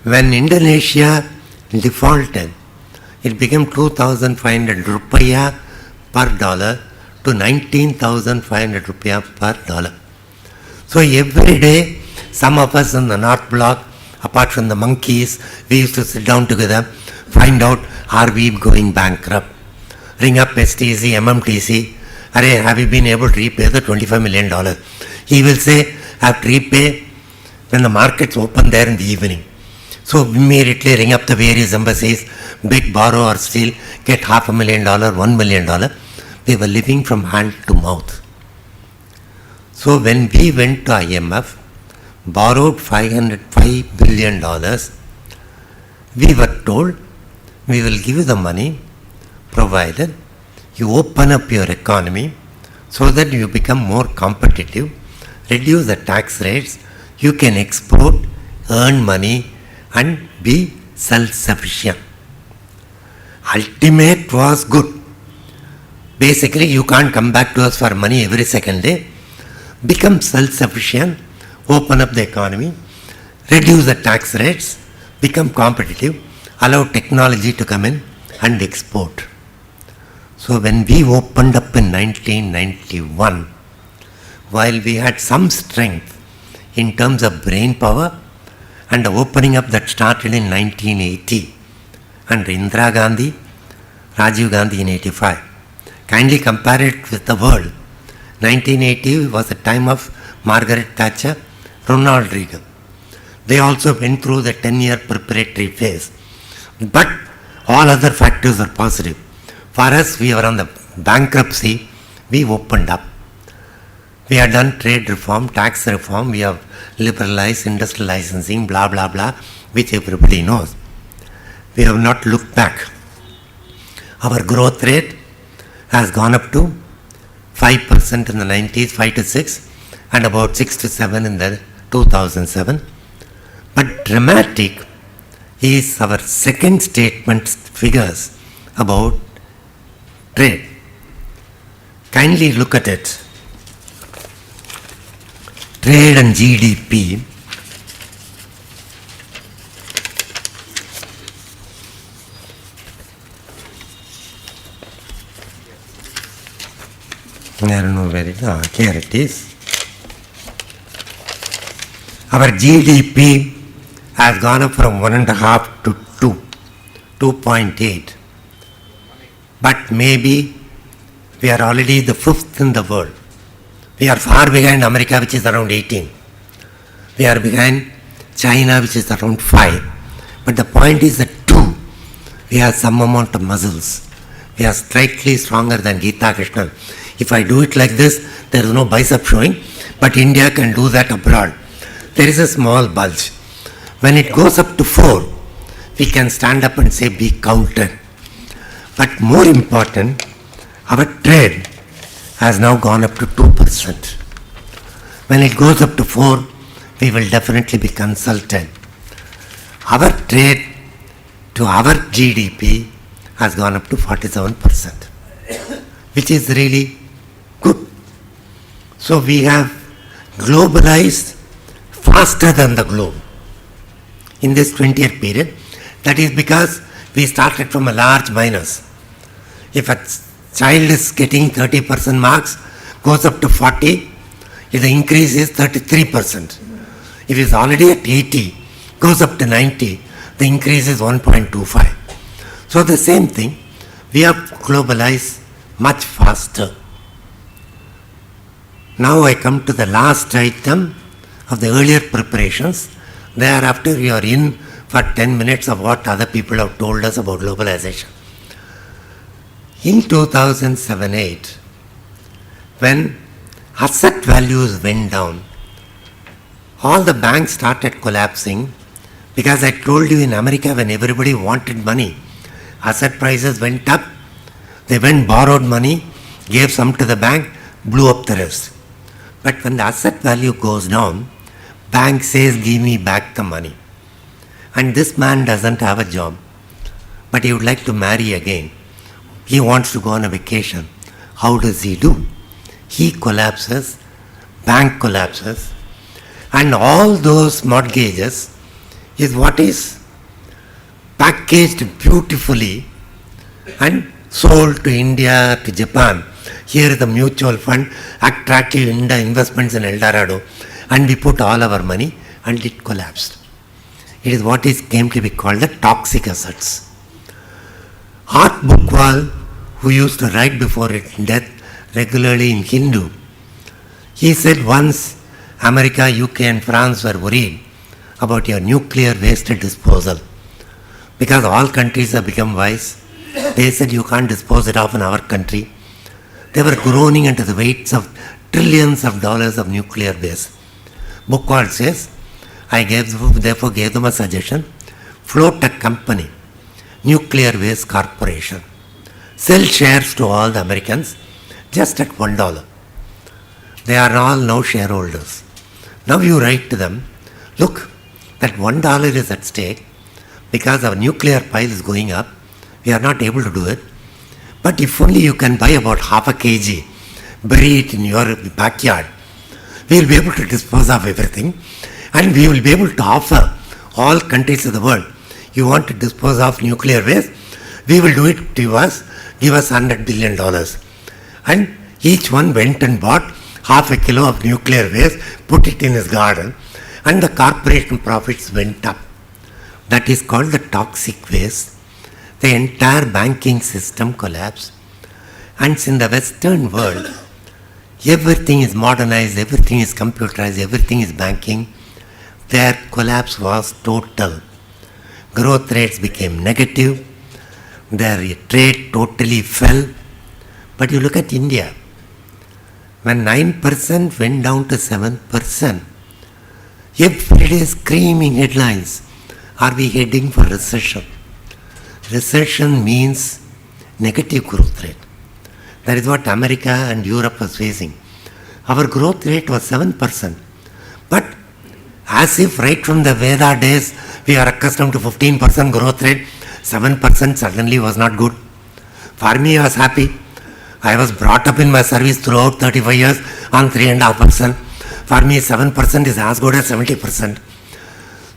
Speaker 2: When Indonesia defaulted, it became 2,500 rupiah per dollar to 19,500 rupiah per dollar. So every day, some of us in the North Block, apart from the monkeys, we used to sit down together, find out, are we going bankrupt? Ring up STC, MMTC, have you been able to repay the $25 million? He will say, I have to repay when the markets open there in the evening. So immediately ring up the various embassies, beg, borrow or steal, get $500,000, $1 million. We were living from hand to mouth. So when we went to IMF, borrowed $5 billion, we were told, we will give you the money provided you open up your economy so that you become more competitive, reduce the tax rates, you can export, earn money and be self-sufficient. ultimate was good. Basically, you can't come back to us for money every second day. Become self-sufficient, open up the economy, reduce the tax rates, become competitive, allow technology to come in and export. So when we opened up in 1991, while we had some strength in terms of brain power and the opening up that started in 1980 under Indira Gandhi, Rajiv Gandhi in 85. Kindly compare it with the world. 1980 was the time of Margaret Thatcher, Ronald Reagan. They also went through the 10-year preparatory phase. But all other factors are positive. For us, we were on the bankruptcy, we opened up. We have done trade reform, tax reform, we have liberalized industrial licensing, blah, blah, blah, which everybody knows. We have not looked back. Our growth rate has gone up to 5% in the 90s, 5 to 6, and about 6 to 7 in the 2007. But dramatic is our second statement figures about trade. Kindly look at it. Trade and GDP. I don't know where it is. Here it is. Our GDP has gone up from 1.5 to 2.8. But maybe we are already the 5th in the world. We are far behind America, which is around 18. We are behind China, which is around 5. But the point is that 2, we have some amount of muscles. We are slightly stronger than Heetha, Krishnan. If I do it like this, there is no bicep showing, but India can do that abroad. There is a small bulge. When it goes up to 4, we can stand up and say, be counted. But more important, our trade has now gone up to 2%. When it goes up to 4, we will definitely be consulted. Our trade to our GDP has gone up to 47%, which is really good. So we have globalized faster than the globe in this 20-year period. That is because we started from a large minus. If a child is getting 30% marks, goes up to 40, if the increase is 33%. If it's already at 80, goes up to 90, the increase is 1.25. So the same thing, we have globalized much faster. Now I come to the last item of the earlier preparations. Thereafter we are in for 10 minutes of what other people have told us about globalization. In 2007-8, when asset values went down, all the banks started collapsing because I told you in America when everybody wanted money, asset prices went up, they went borrowed money, gave some to the bank, blew up the rest. But when the asset value goes down, bank says, give me back the money. And this man doesn't have a job, but he would like to marry again. He wants to go on a vacation. How does he do? He collapses, bank collapses, and all those mortgages is what is packaged beautifully and sold to India, to Japan. Here is the mutual fund, attractive India investments in El Dorado, and we put all our money and it collapsed. It is what came to be called the toxic assets. Art Bukwal, who used to write before his death regularly in Hindu, he said once America, UK and France were worried about your nuclear waste disposal. Because all countries have become wise, they said you can't dispose it off in our country. They were groaning under the weights of trillions of dollars of nuclear waste. Bukwal says, I therefore gave them a suggestion, float a company, Nuclear Waste Corporation, sell shares to all the Americans just at $1. They are all now shareholders. Now you write to them, look, that $1 is at stake because our nuclear pile is going up. We are not able to do it. But if only you can buy about half a kg, bury it in your backyard, we will be able to dispose of everything, and we will be able to offer all countries of the world. You want to dispose of nuclear waste? We will do it to us. Give us $100 billion. And each one went and bought half a kilo of nuclear waste, put it in his garden, and the corporation profits went up. That is called the toxic waste. The entire banking system collapsed. And in the Western world, everything is modernized, everything is computerized, everything is banking. Their collapse was total. Growth rates became negative. Their trade totally fell. But you look at India, when 9% went down to 7%, every day screaming headlines, are we heading for recession? Recession means negative growth rate. That is what America and Europe was facing. Our growth rate was 7%. But as if right from the Veda days, we are accustomed to 15% growth rate, 7% suddenly was not good. For me, I was happy. I was brought up in my service throughout 35 years on 3.5%. For me, 7% is as good as 70%.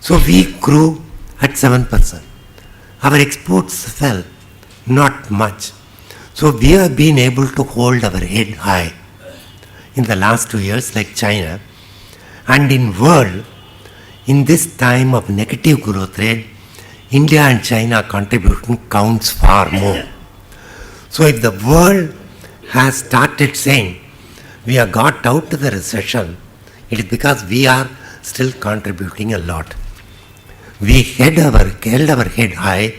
Speaker 2: So we grew at 7%. Our exports fell, not much. So we have been able to hold our head high in the last 2 years, like China. And in world, in this time of negative growth rate, India and China contribution counts far more. So if the world has started saying we have got out of the recession, it is because we are still contributing a lot. We held our head high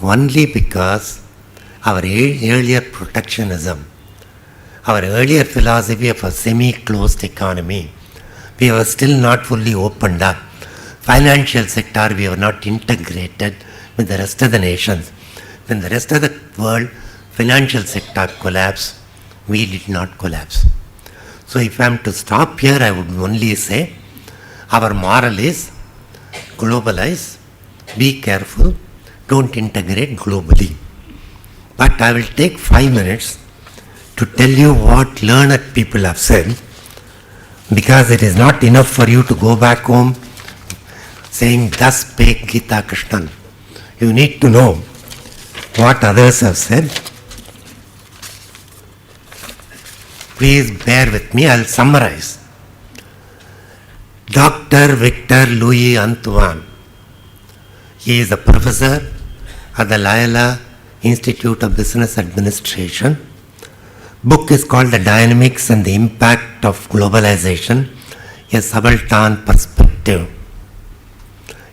Speaker 2: only because our earlier protectionism, our earlier philosophy of a semi-closed economy, we were still not fully opened up. Financial sector, we were not integrated with the rest of the nations. When the rest of the world financial sector collapsed, we did not collapse. So if I am to stop here, I would only say our moral is globalize, be careful, don't integrate globally. But I will take 5 minutes to tell you what learned people have said, because it is not enough for you to go back home saying, thus spake Heetha Krishnan. You need to know what others have said. Please bear with me, I will summarize. Dr. Victor Louis Antoine, he is a professor at the Loyola Institute of Business Administration. Book is called The Dynamics and the Impact of Globalization, a Subaltern Perspective.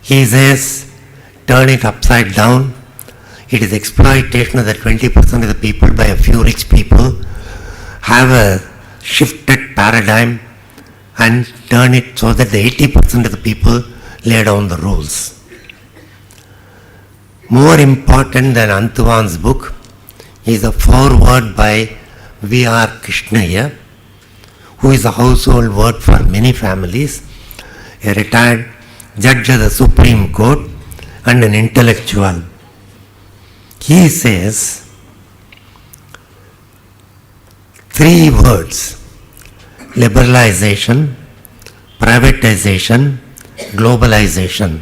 Speaker 2: He says, turn it upside down. It is exploitation of the 20% of the people by a few rich people. Have a shifted paradigm and turn it so that the 80% of the people lay down the rules. More important than Antoine's book is a foreword by V.R. Krishnaiah, who is a household word for many families, a retired judge of the Supreme Court and an intellectual. He says 3 words: liberalization, privatization, globalization.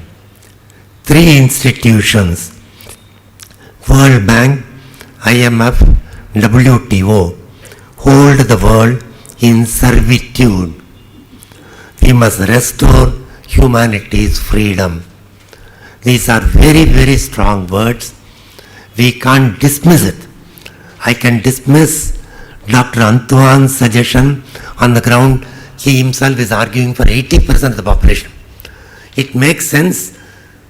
Speaker 2: 3 institutions, World Bank, IMF, WTO, hold the world in servitude. We must restore humanity's freedom. These are very, very strong words. We can't dismiss it. I can dismiss Dr. Antoine's suggestion on the ground he himself is arguing for 80% of the population. It makes sense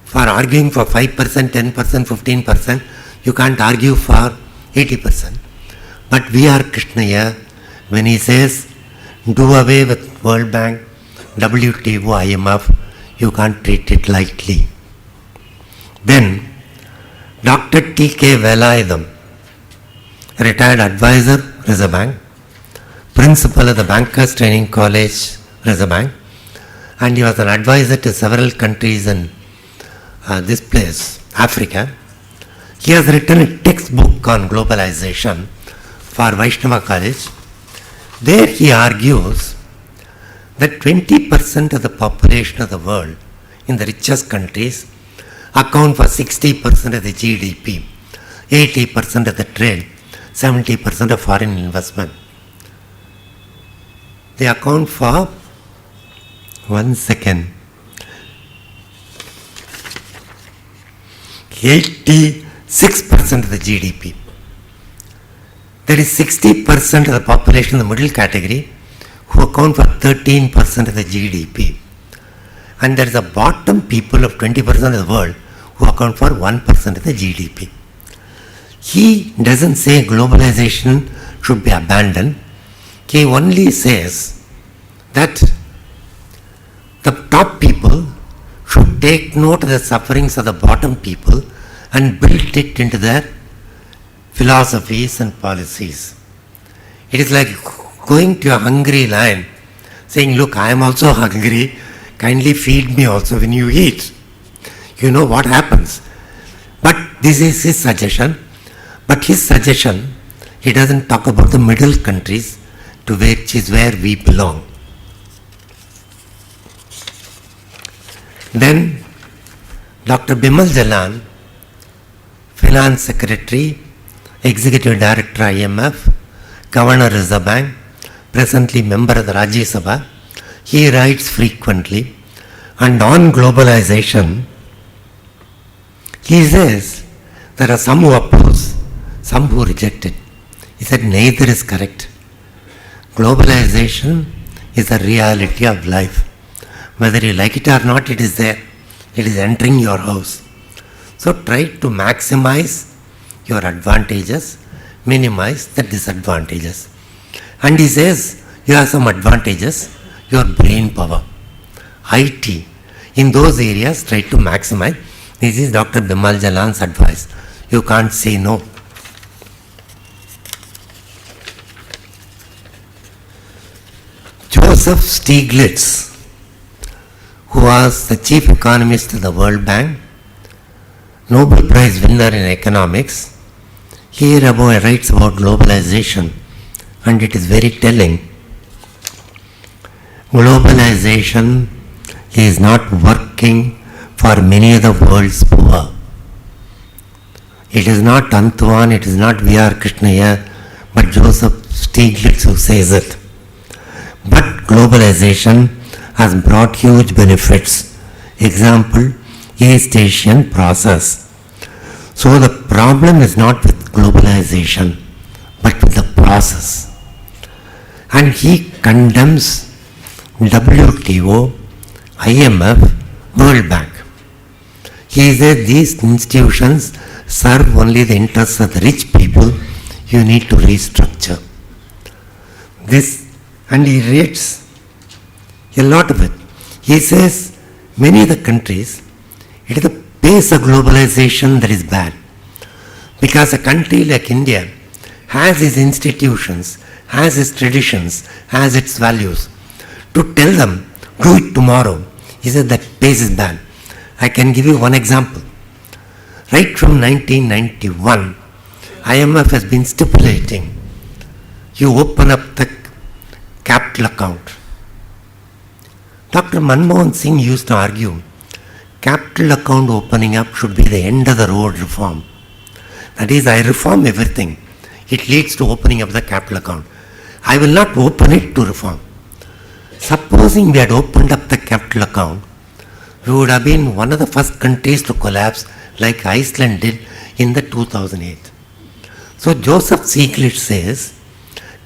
Speaker 2: for arguing for 5%, 10%, 15%. You can't argue for 80%. But V.R. Krishnaiah, when he says, do away with World Bank, WTO, IMF, you can't treat it lightly. Then, Dr. T.K. Velayudham, retired advisor, Reserve Bank, principal of the Bankers Training College, Reserve Bank, and he was an advisor to several countries in this place, Africa. He has written a textbook on globalization for Vaishnava College. There he argues that 20% of the population of the world in the richest countries account for 60% of the GDP, 80% of the trade, 70% of foreign investment. They account for 86% of the GDP. There is 60% of the population in the middle category who account for 13% of the GDP. And there is a bottom people of 20% of the world who account for 1% of the GDP. He doesn't say globalization should be abandoned. He only says that the top people should take note of the sufferings of the bottom people and build it into their philosophies and policies. It is like going to a hungry lion, saying, look, I am also hungry, kindly feed me also when you eat. You know what happens. But this is his suggestion. But his suggestion, he doesn't talk about the middle countries, to which is where we belong. Then Dr. Bimal Jalan, Finance Secretary, Executive Director IMF, Governor Reserve Bank, presently member of the Rajya Sabha, he writes frequently, and on globalization, he says there are some who oppose, some who reject it. He said neither is correct. Globalization is a reality of life. Whether you like it or not, it is there. It is entering your house. So try to maximize your advantages, minimize the disadvantages. And he says you have some advantages, your brain power, IT. In those areas, try to maximize. This is Dr. Bimal Jalan's advice. You can't say no. Joseph Stiglitz, who was the chief economist of the World Bank, Nobel Prize winner in economics, here writes about globalization, and it is very telling. Globalization is not working for many of the world's poor. It is not Antoine, it is not V.R. Krishnaiah, but Joseph Stiglitz who says it. But globalization has brought huge benefits. Example, East Asian process. So the problem is not with globalization, but with the process. And he condemns WTO, IMF, World Bank. He says these institutions serve only the interests of the rich people. You need to restructure. This, and he rates a lot of it. He says many of the countries, it is the pace of globalization that is bad. Because a country like India has its institutions, has its traditions, has its values. To tell them, do it tomorrow, he said that pace is bad. I can give you one example. Right from 1991, IMF has been stipulating, you open up the capital account. Dr. Manmohan Singh used to argue, capital account opening up should be the end of the road reform. That is, I reform everything. It leads to opening up the capital account. I will not open it to reform. Supposing we had opened up the capital account, we would have been one of the first countries to collapse like Iceland did in the 2008. So Joseph Stiglitz says,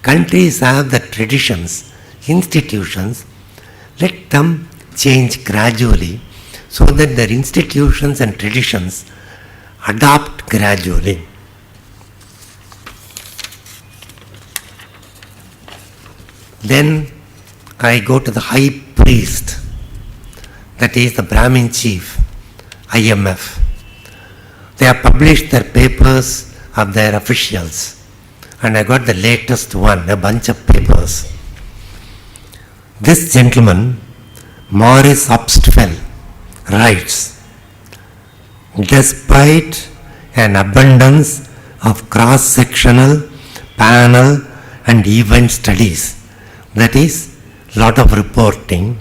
Speaker 2: countries have the traditions, institutions, let them change gradually so that their institutions and traditions adopt gradually. Then I go to the high priest, that is the Brahmin chief, IMF. They have published their papers of their officials, and I got the latest one, a bunch of papers. This gentleman, Maurice Obstfeld, writes, despite an abundance of cross-sectional, panel and event studies. That is, lot of reporting.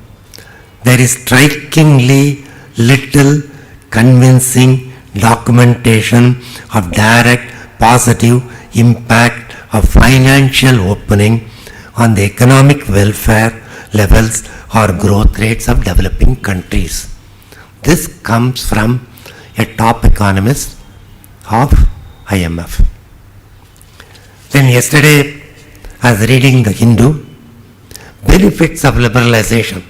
Speaker 2: There is strikingly little convincing documentation of direct positive impact of financial opening on the economic welfare levels or growth rates of developing countries. This comes from a top economist of IMF. Then yesterday I was reading the Hindu, benefits of liberalization.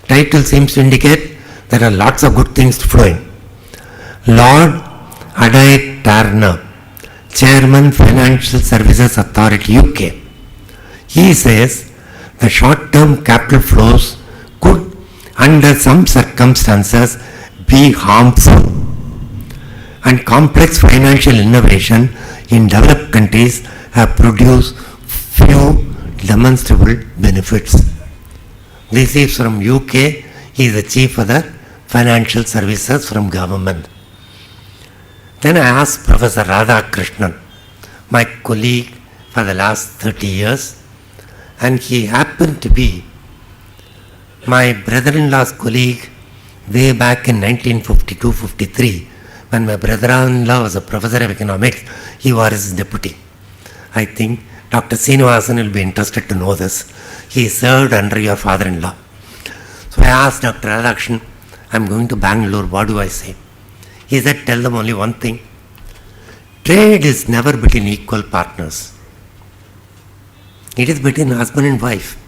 Speaker 2: Title seems to indicate there are lots of good things flowing. Lord Adair Turner, Chairman Financial Services Authority UK, he says the short-term capital flows could under some circumstances be harmful, and complex financial innovation in developed countries have produced few demonstrable benefits. This is from UK. He is the chief of the financial services from government. Then I asked Professor Krishnan, my colleague for the last 30 years, and he happened to be my brother-in-law's colleague way back in 1952-53. When my brother-in-law was a professor of economics, he was his deputy. I think Dr. Srinivasan will be interested to know this. He served under your father-in-law. So I asked Dr. Radhakrishnan, I'm going to Bangalore, what do I say? He said, tell them only one thing. Trade is never between equal partners. It is between husband and wife.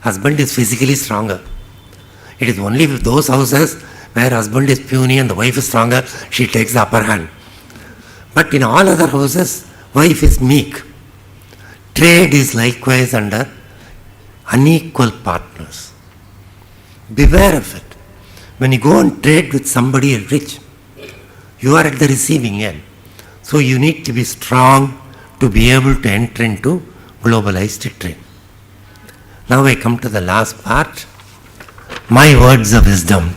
Speaker 2: Husband is physically stronger. It is only with those houses where husband is puny and the wife is stronger, she takes the upper hand. But in all other houses, wife is meek. Trade is likewise under unequal partners. Beware of it. When you go and trade with somebody rich, you are at the receiving end. So you need to be strong to be able to enter into globalized trade. Now I come to the last part. My words of wisdom.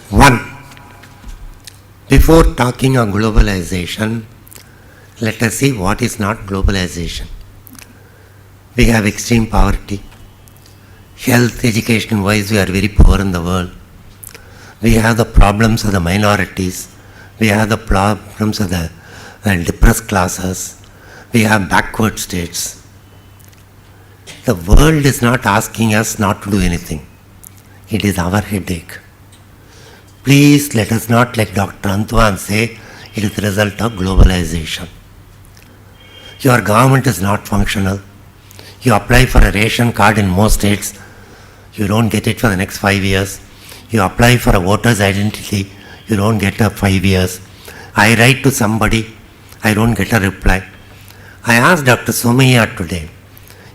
Speaker 2: 1. Before talking of globalization, let us see what is not globalization. We have extreme poverty. Health, education wise, we are very poor in the world. We have the problems of the minorities. We have the problems of the depressed classes. We have backward states. The world is not asking us not to do anything. It is our headache. Please let us not, like Dr. Antwan say, it is the result of globalization. Your government is not functional. You apply for a ration card in most states, you don't get it for the next 5 years. You apply for a voter's identity, you don't get it 5 years. I write to somebody, I don't get a reply. I asked Dr. Somaiya today.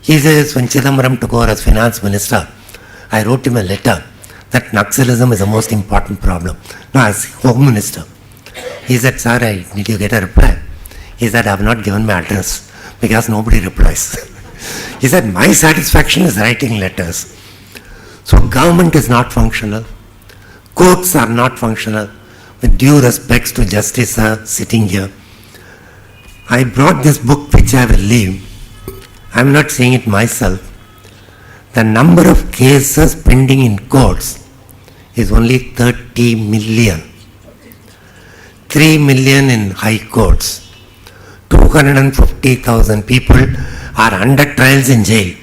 Speaker 2: He says when Chidambaram took over as finance minister, I wrote him a letter that Naxalism is the most important problem. Now as home minister, he said, sir, did you get a reply? He said, I have not given my address because nobody replies. He said, my satisfaction is writing letters. So government is not functional. Courts are not functional. With due respects to Justice sitting here, I brought this book which I will leave. I am not saying it myself. The number of cases pending in courts is only 30 million. 3 million in high courts. 250,000 people are under trials in jail.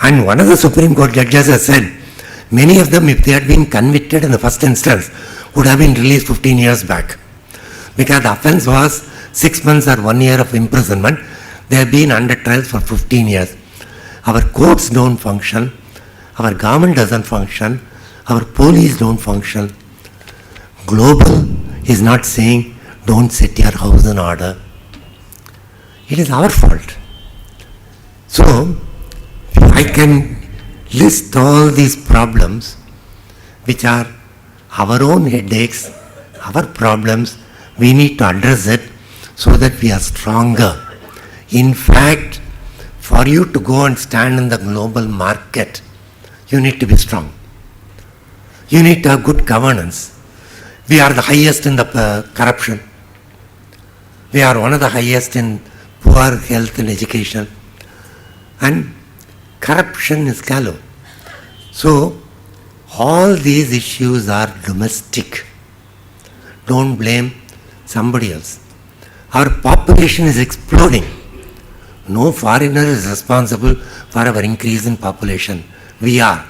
Speaker 2: And one of the Supreme Court judges has said, many of them, if they had been convicted in the first instance, would have been released 15 years back. Because the offense was 6 months or 1 year of imprisonment. They have been under trials for 15 years. Our courts don't function. Our government doesn't function. Our police don't function. Global is not saying, don't set your house in order. It is our fault. So, I can list all these problems which are our own headaches, our problems. We need to address it so that we are stronger. In fact, for you to go and stand in the global market, you need to be strong. You need to have good governance. We are the highest in the corruption. We are one of the highest in poor health and education. And corruption is shallow. So, all these issues are domestic. Don't blame somebody else. Our population is exploding. No foreigner is responsible for our increase in population. We are.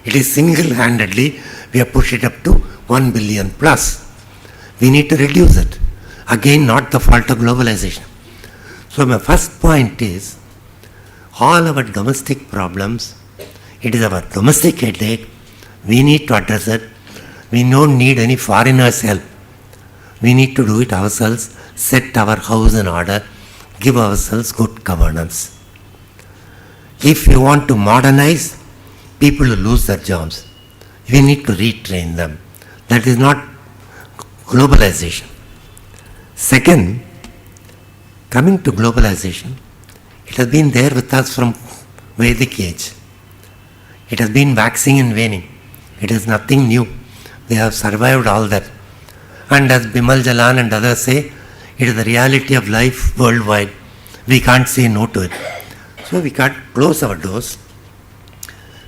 Speaker 2: It is single-handedly, we have pushed it up to 1 billion plus. We need to reduce it. Again, not the fault of globalization. So my first point is, all our domestic problems, it is our domestic headache. We need to address it. We don't need any foreigners' help. We need to do it ourselves, set our house in order, give ourselves good governance. If you want to modernize, people will lose their jobs. We need to retrain them. That is not globalization. Second, coming to globalization, it has been there with us from Vedic age. It has been waxing and waning. It is nothing new. We have survived all that. And as Bimal Jalan and others say, it is the reality of life worldwide. We can't say no to it. So we can't close our doors,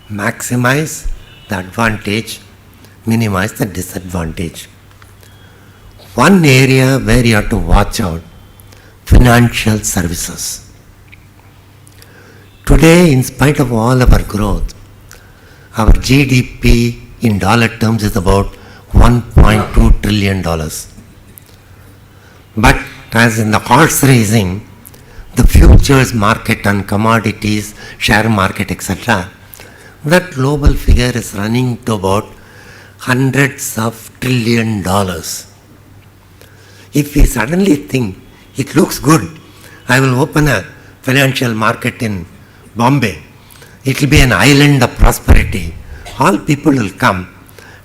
Speaker 2: maximize the advantage, minimize the disadvantage. One area where you have to watch out, financial services. Today, in spite of all our growth, our GDP in dollar terms is about $1.2 trillion. But as in the horse racing, the futures market and commodities, share market, etc., that global figure is running to about hundreds of trillion dollars. If we suddenly think it looks good, I will open a financial market in Bombay, it will be an island of prosperity. All people will come,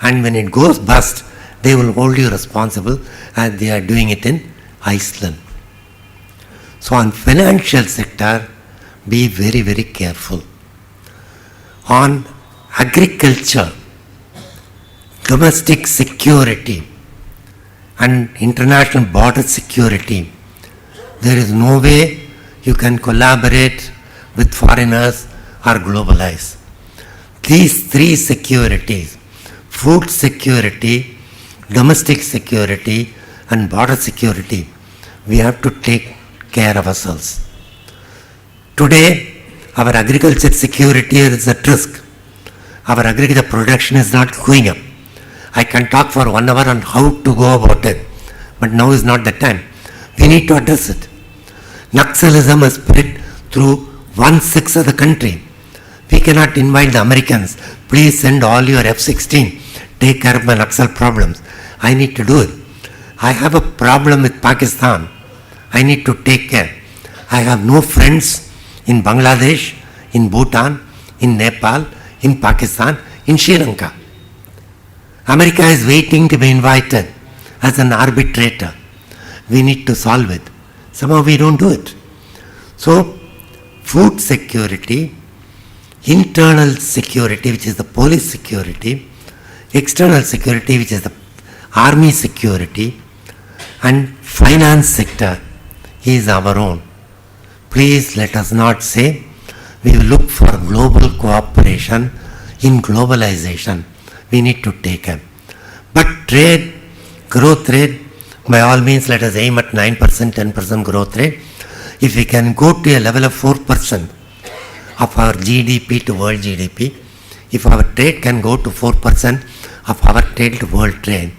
Speaker 2: and when it goes bust, they will hold you responsible as they are doing it in Iceland. So on financial sector, be very, very careful. On agriculture, domestic security and international border security, there is no way you can collaborate with foreigners or globalize. These three securities, food security, domestic security and border security, we have to take care of ourselves. Today, our agriculture security is at risk. Our agriculture production is not going up. I can talk for 1 hour on how to go about it, but now is not the time. We need to address it. Naxalism has spread through 1/6 of the country. We cannot invite the Americans, please send all your F-16, take care of my Naxal problems. I need to do it. I have a problem with Pakistan. I need to take care. I have no friends in Bangladesh, in Bhutan, in Nepal, in Pakistan, in Sri Lanka. America is waiting to be invited as an arbitrator. We need to solve it. Somehow we don't do it. So, food security, internal security, which is the police security, external security, which is the army security, and finance sector is our own. Please let us not say we will look for global cooperation in globalization. We need to take it. But trade, growth rate, by all means let us aim at 9%, 10% growth rate. If we can go to a level of 4% of our GDP to world GDP, if our trade can go to 4% of our trade to world trade,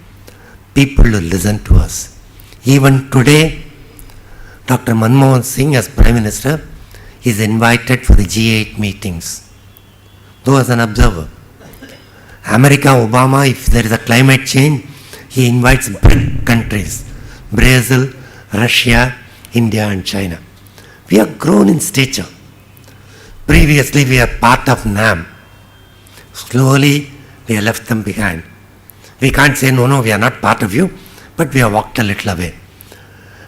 Speaker 2: people will listen to us. Even today, Dr. Manmohan Singh as Prime Minister is invited for the G8 meetings, though as an observer. America, Obama, if there is a climate change, he invites BRIC countries, Brazil, Russia, India and China. We have grown in stature. Previously we were part of NAM. Slowly we have left them behind. We can't say, no, we are not part of you, but we have walked a little away.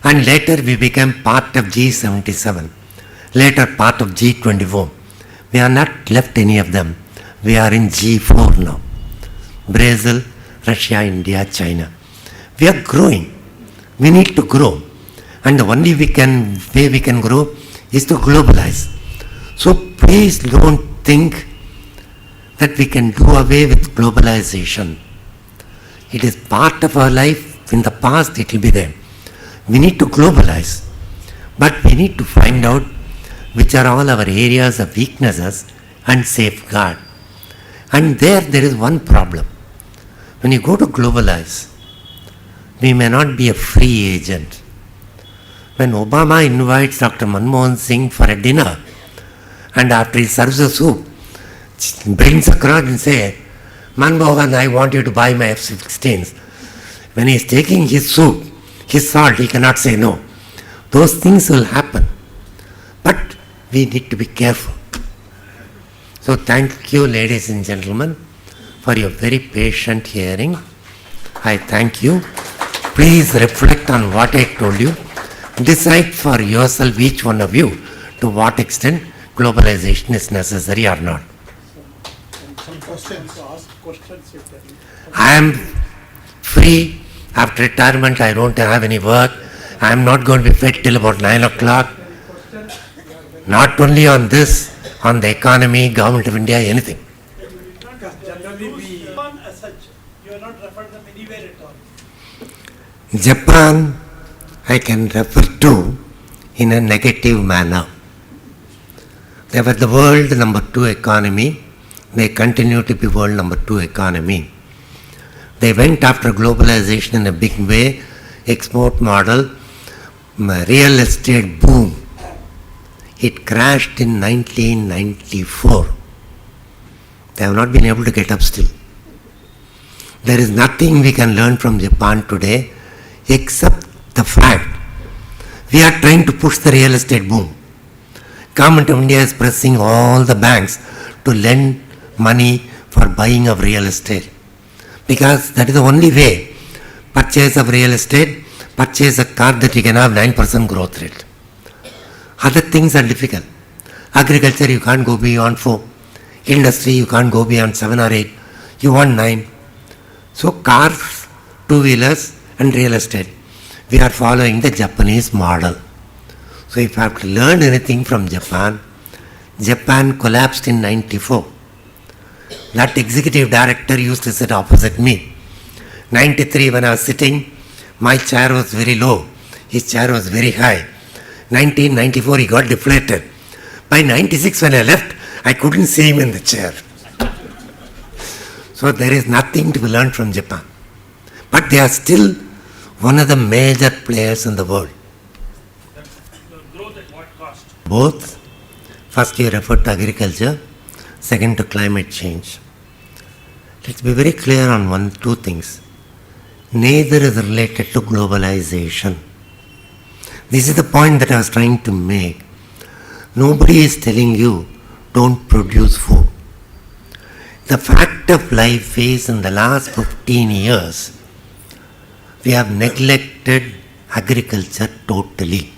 Speaker 2: And later we became part of G77, later part of G24. We are not left any of them. We are in G4 now. Brazil, Russia, India, China. We are growing. We need to grow. And the only way we can grow is to globalize. So please don't think that we can do away with globalization. It is part of our life. In the past it will be there. We need to globalize. But we need to find out which are all our areas of weaknesses and safeguard. And there is one problem. When you go to globalize, we may not be a free agent. When Obama invites Dr. Manmohan Singh for a dinner, and after he serves the soup, brings across and says, Manmohan, I want you to buy my F-16s. When he is taking his soup, his salt, he cannot say no. Those things will happen. But we need to be careful. So thank you, ladies and gentlemen, for your very patient hearing. I thank you. Please reflect on what I told you. Decide for yourself, each one of you, to what extent globalization is necessary or not.
Speaker 3: Some questions. Ask questions if there is.
Speaker 2: I am free. After retirement, I don't have any work. I am not going to be fed till about 9 o'clock. Not only on this, on the economy, government of India, anything.
Speaker 3: Generally, we as such, you are not referred them anywhere at all.
Speaker 2: Japan, I can refer to in a negative manner. They were the world number 2 economy. They continue to be world number 2 economy. They went after globalization in a big way, export model, real estate boom. It crashed in 1994. They have not been able to get up still. There is nothing we can learn from Japan today except the fact we are trying to push the real estate boom. Government of India is pressing all the banks to lend money for buying of real estate, because that is the only way. Purchase of real estate, purchase a car that you can have 9% growth rate. Other things are difficult. Agriculture you can't go beyond 4. Industry you can't go beyond 7 or 8. You want 9. So cars, two-wheelers and real estate. We are following the Japanese model. So if I have to learn anything from Japan, Japan collapsed in 94. That executive director used to sit opposite me. 93 when I was sitting, my chair was very low. His chair was very high. 1994 he got deflated. By 96 when I left, I couldn't see him in the chair. So there is nothing to be learned from Japan. But they are still one of the major players in the world.
Speaker 3: The growth at what cost?
Speaker 2: Both. First you referred to agriculture, second to climate change. Let's be very clear on two things. Neither is related to globalization. This is the point that I was trying to make. Nobody is telling you don't produce food. The fact of life is in the last 15 years, we have neglected agriculture totally.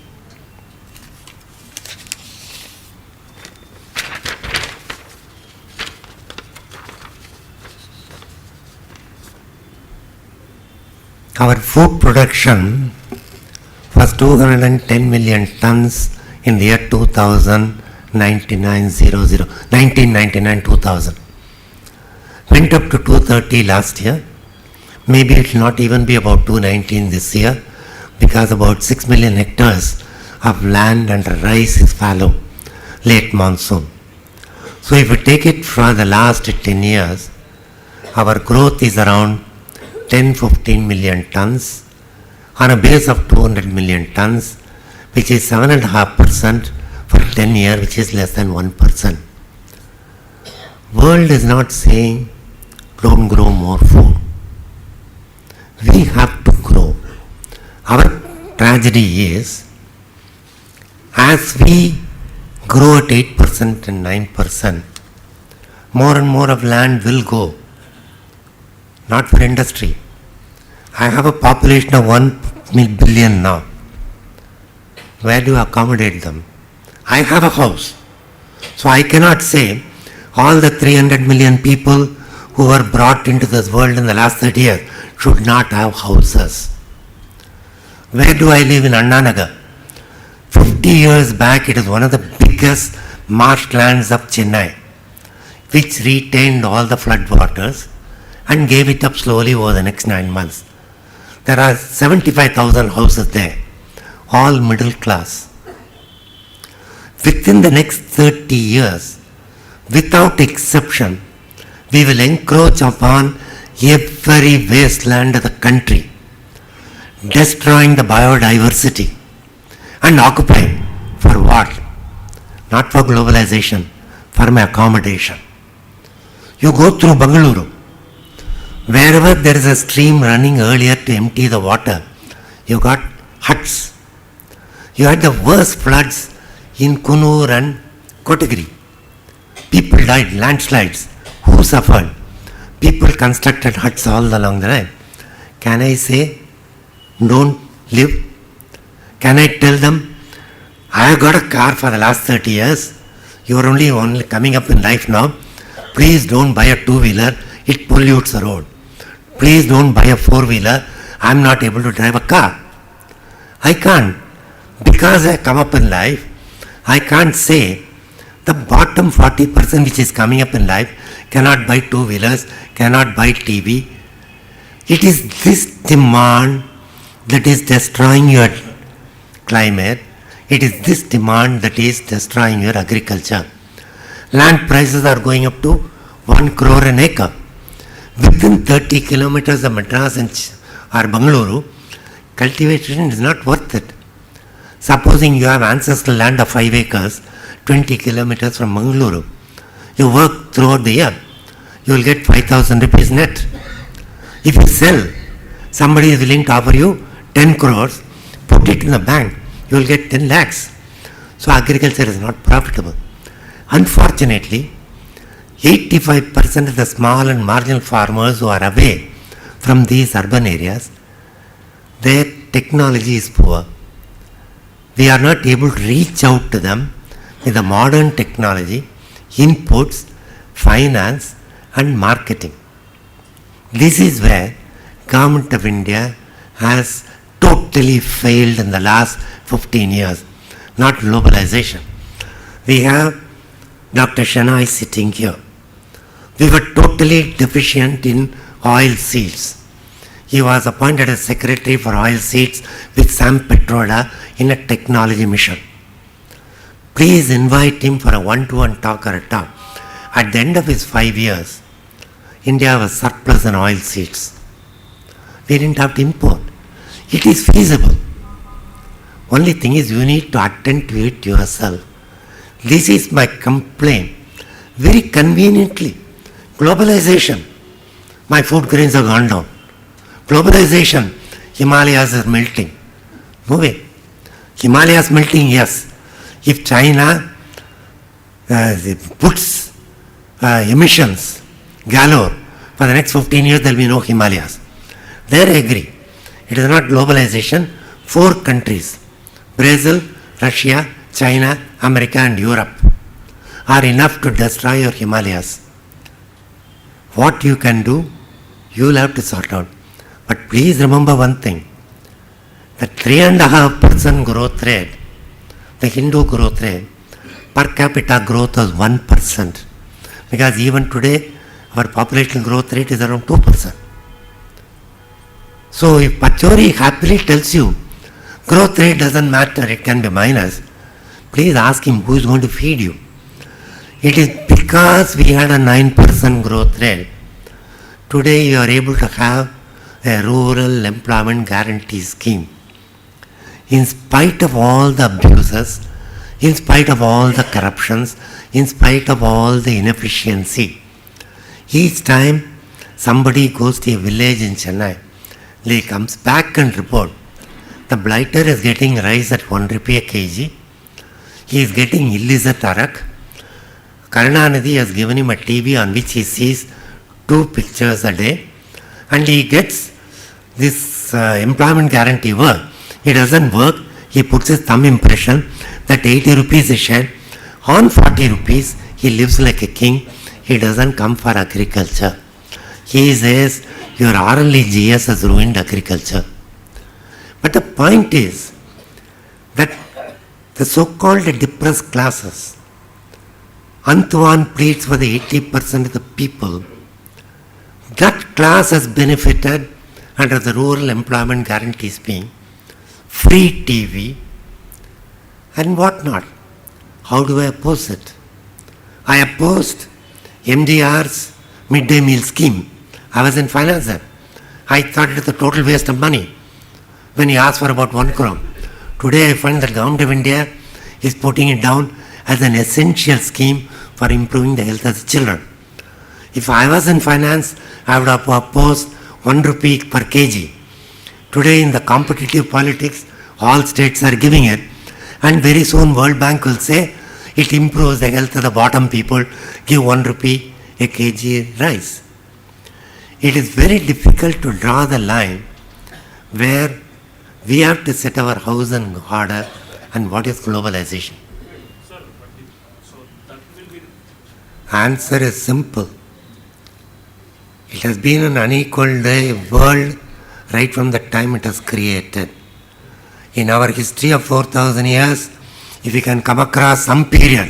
Speaker 2: Our food production was 210 million tons in the year 1999-2000. Went up to 230 last year. Maybe it will not even be about 219 this year, because about 6 million hectares of land under rice is fallow, late monsoon. So if we take it for the last 10 years, our growth is around 10-15 million tons on a base of 200 million tons, which is 7.5% for 10 years, which is less than 1%. World is not saying don't grow more food. We have to grow. Our tragedy is, as we grow at 8% and 9%, more and more of land will go. Not for industry. I have a population of 1 billion now. Where do you accommodate them? I have a house. So I cannot say all the 300 million people who were brought into this world in the last 30 years should not have houses. Where do I live in Annanagar? 50 years back, it is one of the biggest marshlands of Chennai, which retained all the flood waters and gave it up slowly over the next 9 months. There are 75,000 houses there, all middle class. Within the next 30 years, without exception, we will encroach upon every wasteland of the country, destroying the biodiversity and occupying for what? Not for globalization, for my accommodation. You go through Bengaluru, wherever there is a stream running earlier to empty the water, you got huts. You had the worst floods in Kunur and Kotagiri. People died, landslides. Who suffered? People constructed huts all along the line. Can I say, don't live? Can I tell them, I have got a car for the last 30 years. You are only coming up in life now. Please don't buy a two-wheeler. It pollutes the road. Please don't buy a four-wheeler. I am not able to drive a car. I can't. Because I come up in life, I can't say the bottom 40% which is coming up in life cannot buy two-wheelers, cannot buy TV. It is this demand that is destroying your climate. It is this demand that is destroying your agriculture. Land prices are going up to 1 crore an acre. Within 30 kilometers of Madras or Bengaluru, cultivation is not worth it. Supposing you have ancestral land of 5 acres, 20 kilometers from Bengaluru, you work throughout the year, you will get 5,000 rupees net. If you sell, somebody is willing to offer you 10 crores, put it in the bank, you will get 10 lakhs. So agriculture is not profitable. Unfortunately, 85% of the small and marginal farmers who are away from these urban areas, their technology is poor. We are not able to reach out to them with the modern technology, inputs, finance and marketing. This is where Government of India has totally failed in the last 15 years, not globalization. We have Dr. Shenoy sitting here. We were totally deficient in oil seeds. He was appointed as secretary for oil seeds with Sam Petroda in a technology mission. Please invite him for a one-to-one talk or a talk. At the end of his 5 years, India was surplus in oil seeds. We didn't have to import. It is feasible. Only thing is you need to attend to it yourself. This is my complaint. Very conveniently, globalization. My food grains have gone down. Globalization, Himalayas are melting. No way. Himalayas melting, yes. If China puts emissions galore, for the next 15 years there will be no Himalayas. There I agree. It is not globalization. 4 countries, Brazil, Russia, China, America and Europe, are enough to destroy your Himalayas. What you can do, you will have to sort out. But please remember one thing, the 3.5% growth rate, the Hindu growth rate, per capita growth was 1%. Because even today, our population growth rate is around 2%. So if Pachori happily tells you, growth rate doesn't matter, it can be minus, please ask him who is going to feed you. It is because we had a 9% growth rate. Today you are able to have a rural employment guarantee scheme. In spite of all the abuses, in spite of all the corruptions, in spite of all the inefficiency, each time somebody goes to a village in Chennai, he comes back and report, the blighter is getting rice at 1 rupee a kg, he is getting illicit arak, Karnataka has given him a TV on which he sees 2 pictures a day, and he gets this employment guarantee work. It doesn't work, he puts his thumb impression that 80 rupees is shared. On 40 rupees, he lives like a king, he doesn't come for agriculture. He says your RLGS has ruined agriculture. But the point is that the so-called depressed classes, Antoine pleads for the 80% of the people, that class has benefited under the Rural Employment Guarantee Scheme, free TV, and whatnot. How do I oppose it? I opposed MDR's midday meal scheme. I was in finance then. I thought it was a total waste of money when he asked for about 1 crore. Today I find that the Government of India is putting it down as an essential scheme for improving the health of the children. If I was in finance, I would have opposed 1 rupee per kg. Today in the competitive politics, all states are giving it, and very soon World Bank will say it improves the health of the bottom people, give 1 rupee a kg rice. It is very difficult to draw the line where we have to set our house in order and what is globalization.
Speaker 3: Sir, so that will be
Speaker 2: Answer is simple. It has been an unequal world right from the time it was created. In our history of 4,000 years, if we can come across some period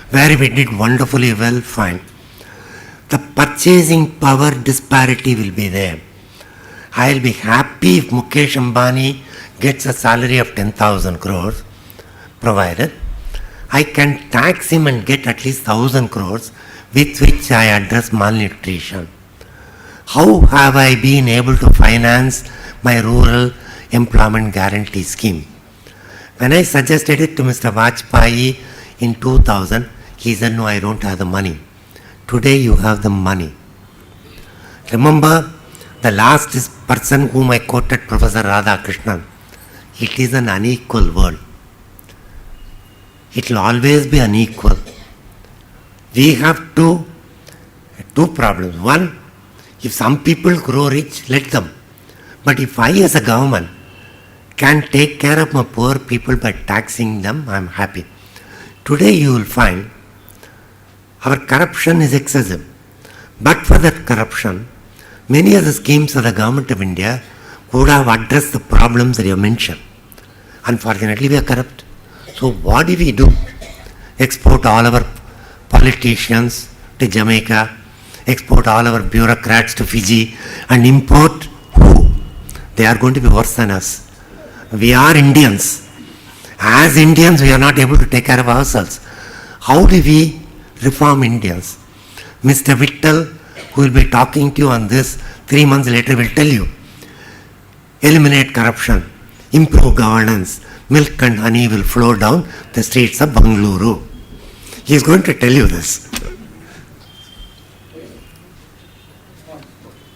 Speaker 2: where we did wonderfully well, fine. The purchasing power disparity will be there. I'll be happy if Mukesh Ambani gets a salary of 10,000 crores, provided I can tax him and get at least 1,000 crores with which I address malnutrition. How have I been able to finance my rural employment guarantee scheme? When I suggested it to Mr. Vajpayee in 2000, he said, no, I don't have the money. Today you have the money. Remember the last person whom I quoted, Professor Radha Krishnan. It is an unequal world. It will always be unequal. We have two problems. One, if some people grow rich, let them. But if I as a government can take care of my poor people by taxing them, I am happy. Today you will find our corruption is excessive. But for that corruption, many of the schemes of the Government of India would have addressed the problems that you mentioned. Unfortunately, we are corrupt. So what do we do? Export all our politicians to Jamaica, export all our bureaucrats to Fiji, and import who? They are going to be worse than us. We are Indians. As Indians, we are not able to take care of ourselves. How do we reform Indians? Mr. Vittal, who will be talking to you on this 3 months later, will tell you, eliminate corruption, improve governance, milk and honey will flow down the streets of Bengaluru. He is going to tell you this.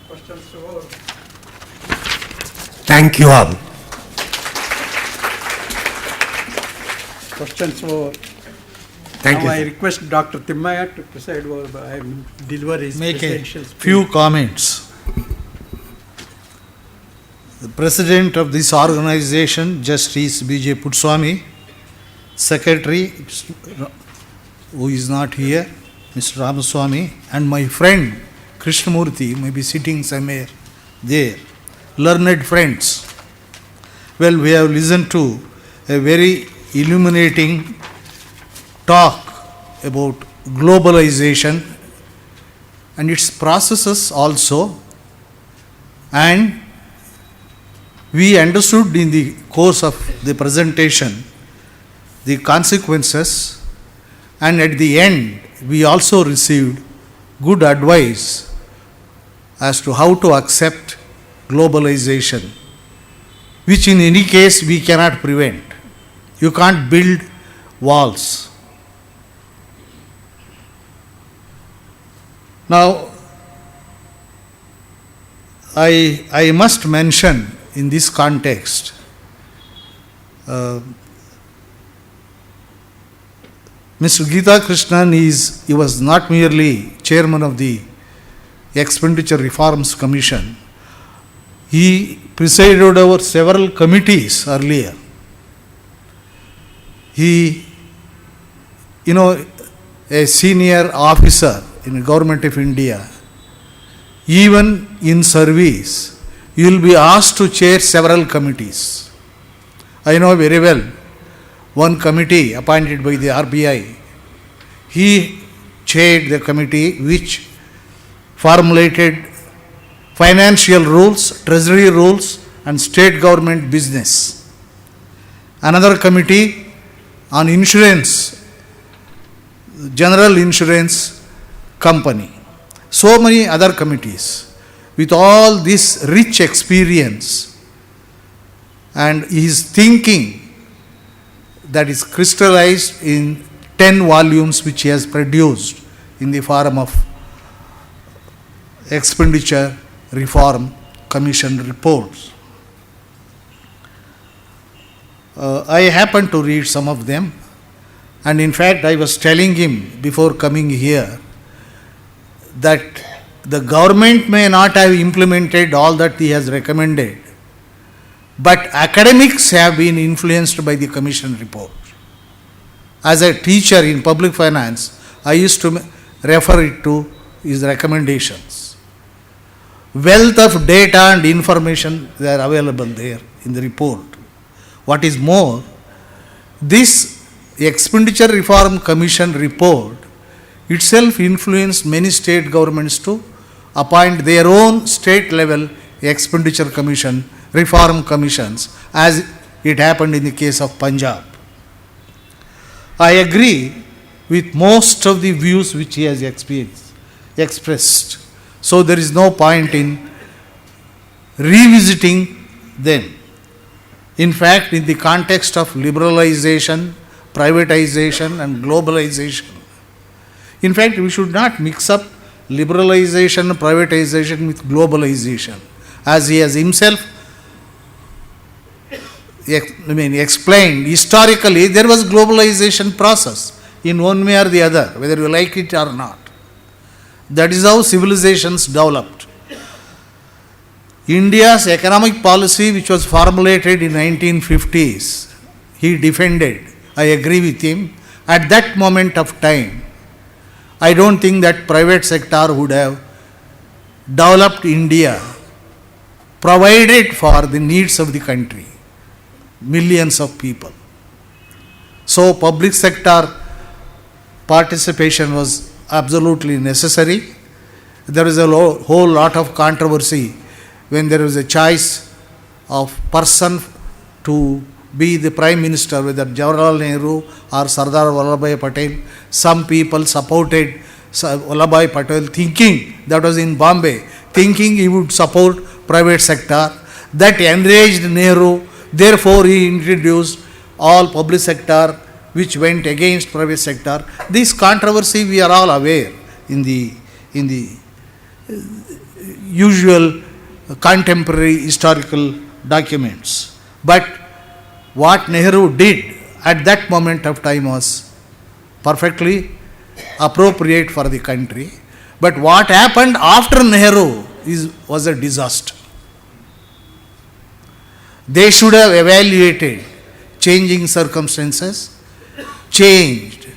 Speaker 1: Questions over.
Speaker 2: Thank you all.
Speaker 1: Questions over.
Speaker 2: Thank
Speaker 1: Now I
Speaker 2: you.
Speaker 1: request Dr. Timmaya to preside over, deliver his
Speaker 4: Make a
Speaker 1: presidential speech.
Speaker 4: few comments. The president of this organization, Justice B.J. Putswamy, secretary, who is not here, Mr. Ramaswamy, and my friend Krishnamurthy may be sitting somewhere there, learned friends. Well, we have listened to a very illuminating talk about globalization and its processes also, and we understood in the course of the presentation the consequences, and at the end we also received good advice as to how to accept globalization, which in any case we cannot prevent. You can't build walls. Now, I must mention in this context Mr. Geetha Krishnan he was not merely chairman of the Expenditure Reforms Commission. He presided over several committees earlier. He, a senior officer in the Government of India, even in service, you will be asked to chair several committees. I know very well one committee appointed by the RBI. He chaired the committee which formulated financial rules, treasury rules, and state government business. Another committee on insurance, general insurance company. So many other committees. With all this rich experience and his thinking that is crystallized in 10 volumes which he has produced in the form of Expenditure Reform Commission reports. I happened to read some of them, and in fact I was telling him before coming here that the government may not have implemented all that he has recommended, but academics have been influenced by the commission report. As a teacher in public finance, I used to refer it to his recommendations. Wealth of data and information, they are available there in the report. What is more, this Expenditure Reform Commission report itself influenced many state governments to appoint their own state level expenditure commission, reform commissions, as it happened in the case of Punjab. I agree with most of the views which he has expressed. So there is no point in revisiting them. In fact, in the context of liberalization, privatization and globalization, in fact, we should not mix up liberalization, privatization with globalization. As he has himself explained, historically there was globalization process in one way or the other, whether you like it or not. That is how civilizations developed. India's economic policy, which was formulated in 1950s, he defended. I agree with him. At that moment of time, I don't think that private sector would have developed India, provided for the needs of the country, millions of people. So public sector participation was absolutely necessary. There was a whole lot of controversy when there was a choice of person to be the Prime Minister, whether Jawaharlal Nehru or Sardar Vallabhbhai Patel. Some people supported Vallabhbhai Patel, thinking, that was in Bombay, thinking he would support private sector. That enraged Nehru. Therefore, he introduced all public sector which went against private sector. This controversy we are all aware in the usual contemporary historical documents. But what Nehru did at that moment of time was perfectly appropriate for the country. But what happened after Nehru was a disaster. They should have evaluated changing circumstances, changed.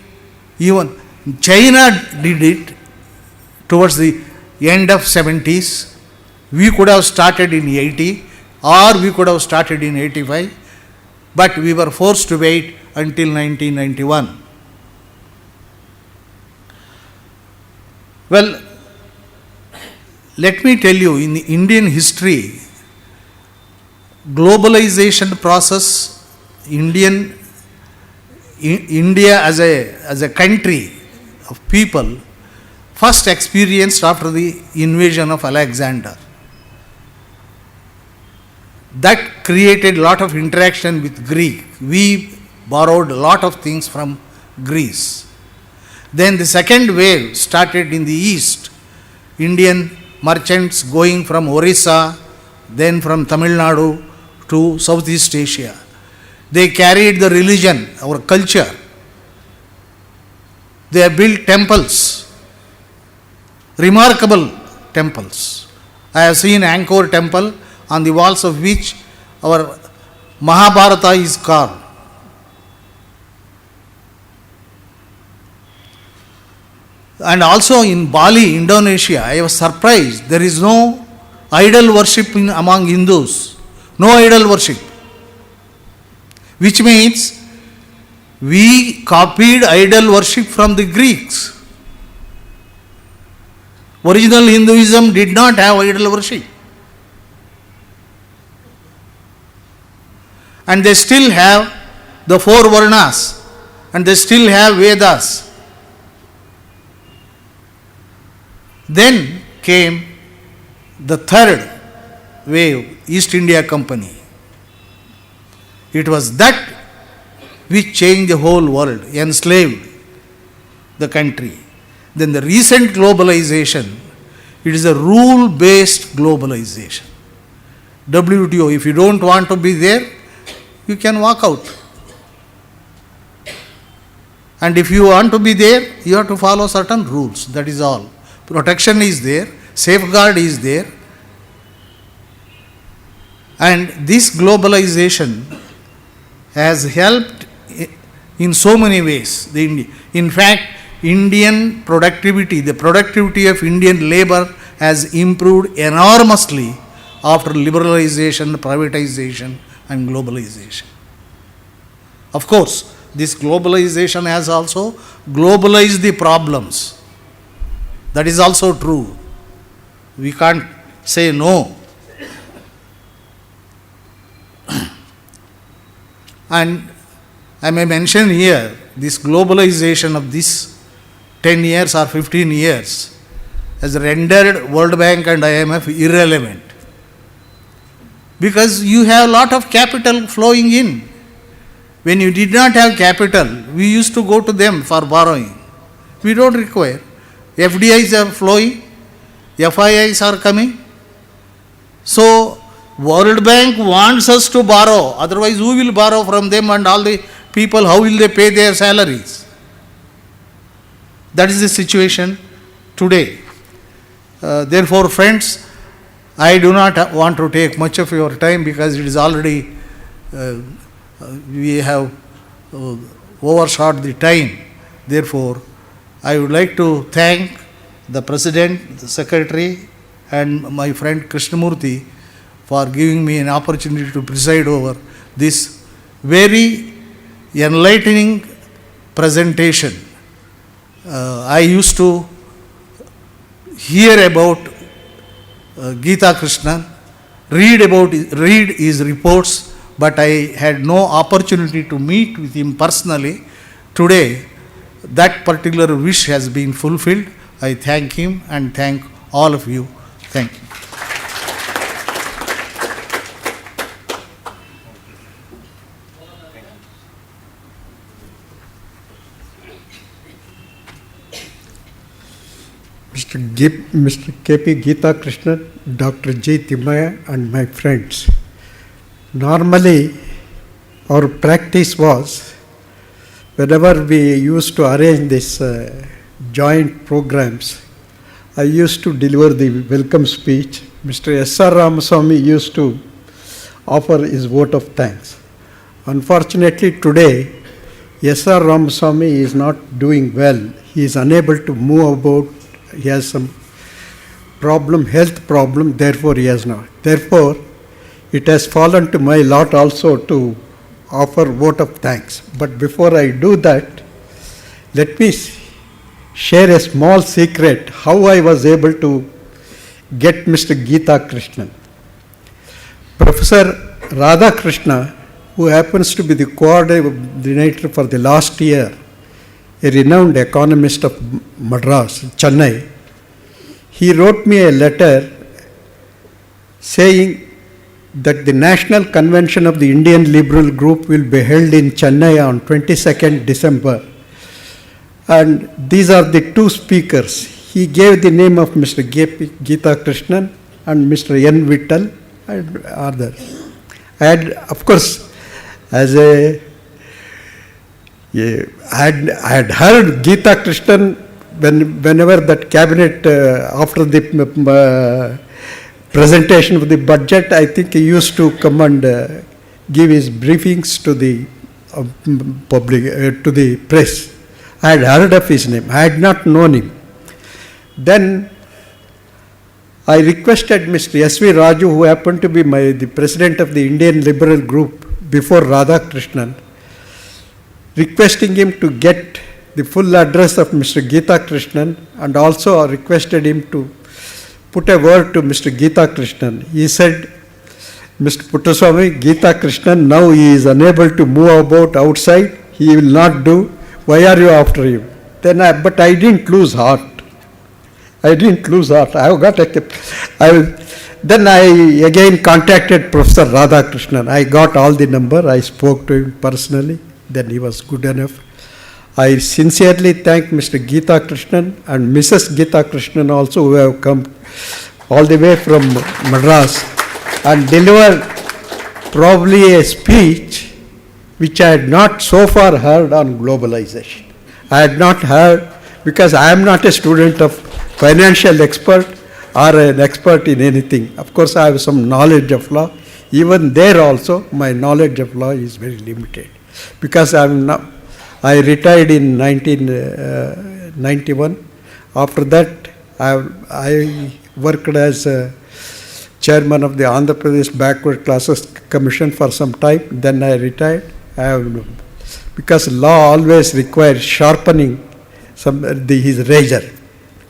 Speaker 4: Even China did it towards the end of 70s. We could have started in 80 or we could have started in 85, but we were forced to wait until 1991. Well, let me tell you, in the Indian history, globalization process, India as a country of people first experienced after the invasion of Alexander. That created a lot of interaction with Greek. We borrowed a lot of things from Greece. Then the second wave started in the east. Indian merchants going from Orissa, then from Tamil Nadu to Southeast Asia. They carried the religion, our culture. They have built temples, remarkable temples. I have seen Angkor temple, on the walls of which our Mahabharata is carved. And also in Bali, Indonesia, I was surprised. There is no idol worship among Hindus. No idol worship. Which means we copied idol worship from the Greeks. Original Hinduism did not have idol worship. And they still have the four Varnas, and they still have Vedas. Then came the third wave, East India Company. It was that which changed the whole world, enslaved the country. Then the recent globalization, it is a rule-based globalization. WTO, if you don't want to be there, you can walk out. And if you want to be there, you have to follow certain rules. That is all. Protection is there, safeguard is there. And this globalization has helped in so many ways. In fact, Indian productivity, the productivity of Indian labor has improved enormously after liberalization, privatization and globalization. Of course, this globalization has also globalized the problems. That is also true. We can't say no. And I may mention here, this globalization of this 10 years or 15 years has rendered World Bank and IMF irrelevant. Because you have a lot of capital flowing in. When you did not have capital, we used to go to them for borrowing. We don't require. FDIs are flowing, FIIs are coming. So, World Bank wants us to borrow, otherwise who will borrow from them, and all the people, how will they pay their salaries? That is the situation today. Therefore, friends, I do not want to take much of your time because it is already, we have overshot the time. Therefore, I would like to thank the President, the Secretary and my friend Krishnamurthy for giving me an opportunity to preside over this very enlightening presentation. I used to hear about Geetha Krishnan, read his reports, but I had no opportunity to meet with him personally. Today, that particular wish has been fulfilled. I thank him and thank all of you. Thank you.
Speaker 1: Mr. K.P. Geetha Krishnan, Dr. G. Timmaya and my friends. Normally, our practice was, whenever we used to arrange this joint programs, I used to deliver the welcome speech. Mr. S.R. Ramaswamy used to offer his vote of thanks. Unfortunately, today, S.R. Ramaswamy is not doing well. He is unable to move about. He has some problem, health problem, therefore he has not. Therefore, it has fallen to my lot also to offer vote of thanks. But before I do that, let me share a small secret how I was able to get Mr. Geetha Krishnan. Professor Radha Krishna, who happens to be the coordinator for the last year, a renowned economist of Madras, Chennai, he wrote me a letter saying that the National Convention of the Indian Liberal Group will be held in Chennai on 22nd December. And these are the two speakers. He gave the name of Mr. Geetha Krishnan and Mr. N. Vittal and others. I had, of course, as a I had heard Geetha Krishnan whenever that cabinet, after the presentation of the budget, I think he used to come and give his briefings to the public, to the press. I had heard of his name. I had not known him. Then I requested Mr. S.V. Raju, who happened to be the president of the Indian Liberal Group before Krishnan, requesting him to get the full address of Mr. Krishnan, and also requested him to put a word to Mr. Krishnan. He said, Mr. Puttaswamy, Krishnan, now he is unable to move about outside, he will not do, why are you after him? But I didn't lose heart. I have got then I again contacted Professor Krishnan. I got all the number, I spoke to him personally, then he was good enough. I sincerely thank Mr. Krishnan and Mrs. Krishnan also, who have come all the way from Madras and delivered probably a speech which I had not so far heard on globalization. I had not heard, because I am not a student of financial expert or an expert in anything. Of course, I have some knowledge of law. Even there also, my knowledge of law is very limited, because I retired in 1991. After that, I worked as a chairman of the Andhra Pradesh Backward Classes Commission for some time. Then I retired. Because law always requires sharpening his razor.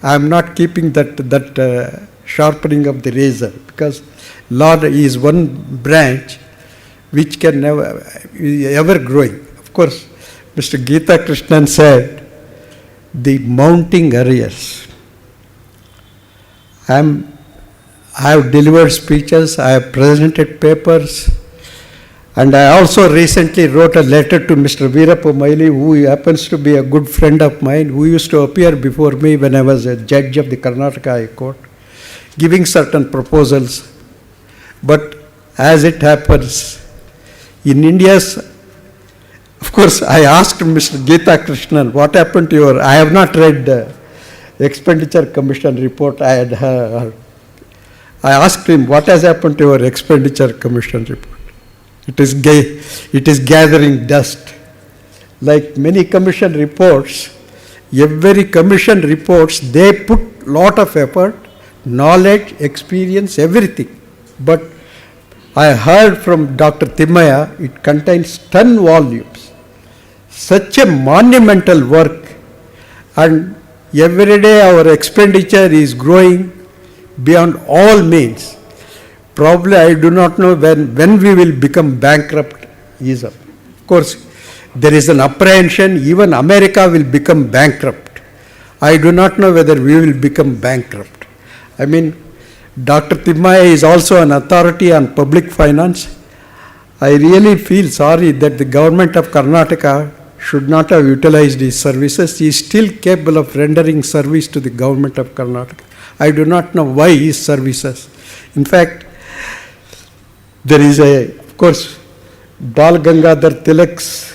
Speaker 1: I am not keeping that sharpening of the razor, because law is one branch which can never ever growing. Of course, Mr. Krishnan said the mounting arrears. I have delivered speeches, I have presented papers, and I also recently wrote a letter to Mr. Veerappa Moily, who happens to be a good friend of mine, who used to appear before me when I was a judge of the Karnataka High Court, giving certain proposals. But as it happens, in India's, of course, I asked Mr. Krishnan, what happened to your, I have not read the Expenditure Commission report I had heard. I asked him, what has happened to your Expenditure Commission report? It is gathering dust. Like many commission reports, every commission reports, they put lot of effort, knowledge, experience, everything. But I heard from Dr. Timmaya, it contains 10 volumes. Such a monumental work, and every day our expenditure is growing beyond all means. Probably I do not know when we will become bankrupt. Of course, there is an apprehension, even America will become bankrupt. I do not know whether we will become bankrupt. I mean, Dr. Timmaya is also an authority on public finance. I really feel sorry that the government of Karnataka should not have utilized his services. He is still capable of rendering service to the government of Karnataka. I do not know why his services. In fact, there is of course, Bal Gangadhar Tilak's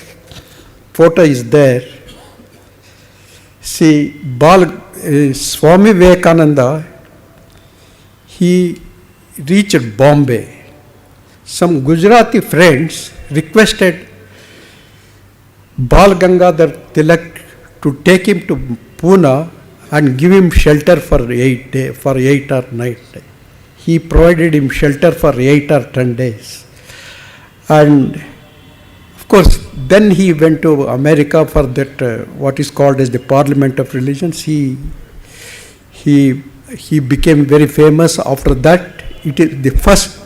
Speaker 1: photo is there. See, Swami Vivekananda, he reached Bombay. Some Gujarati friends requested Bal Gangadhar Tilak to take him to Pune and give him shelter for 8 or 9 days. He provided him shelter for 8 or 10 days. And of course, then he went to America for that, what is called as the Parliament of Religions. He became very famous. After that, it is the first,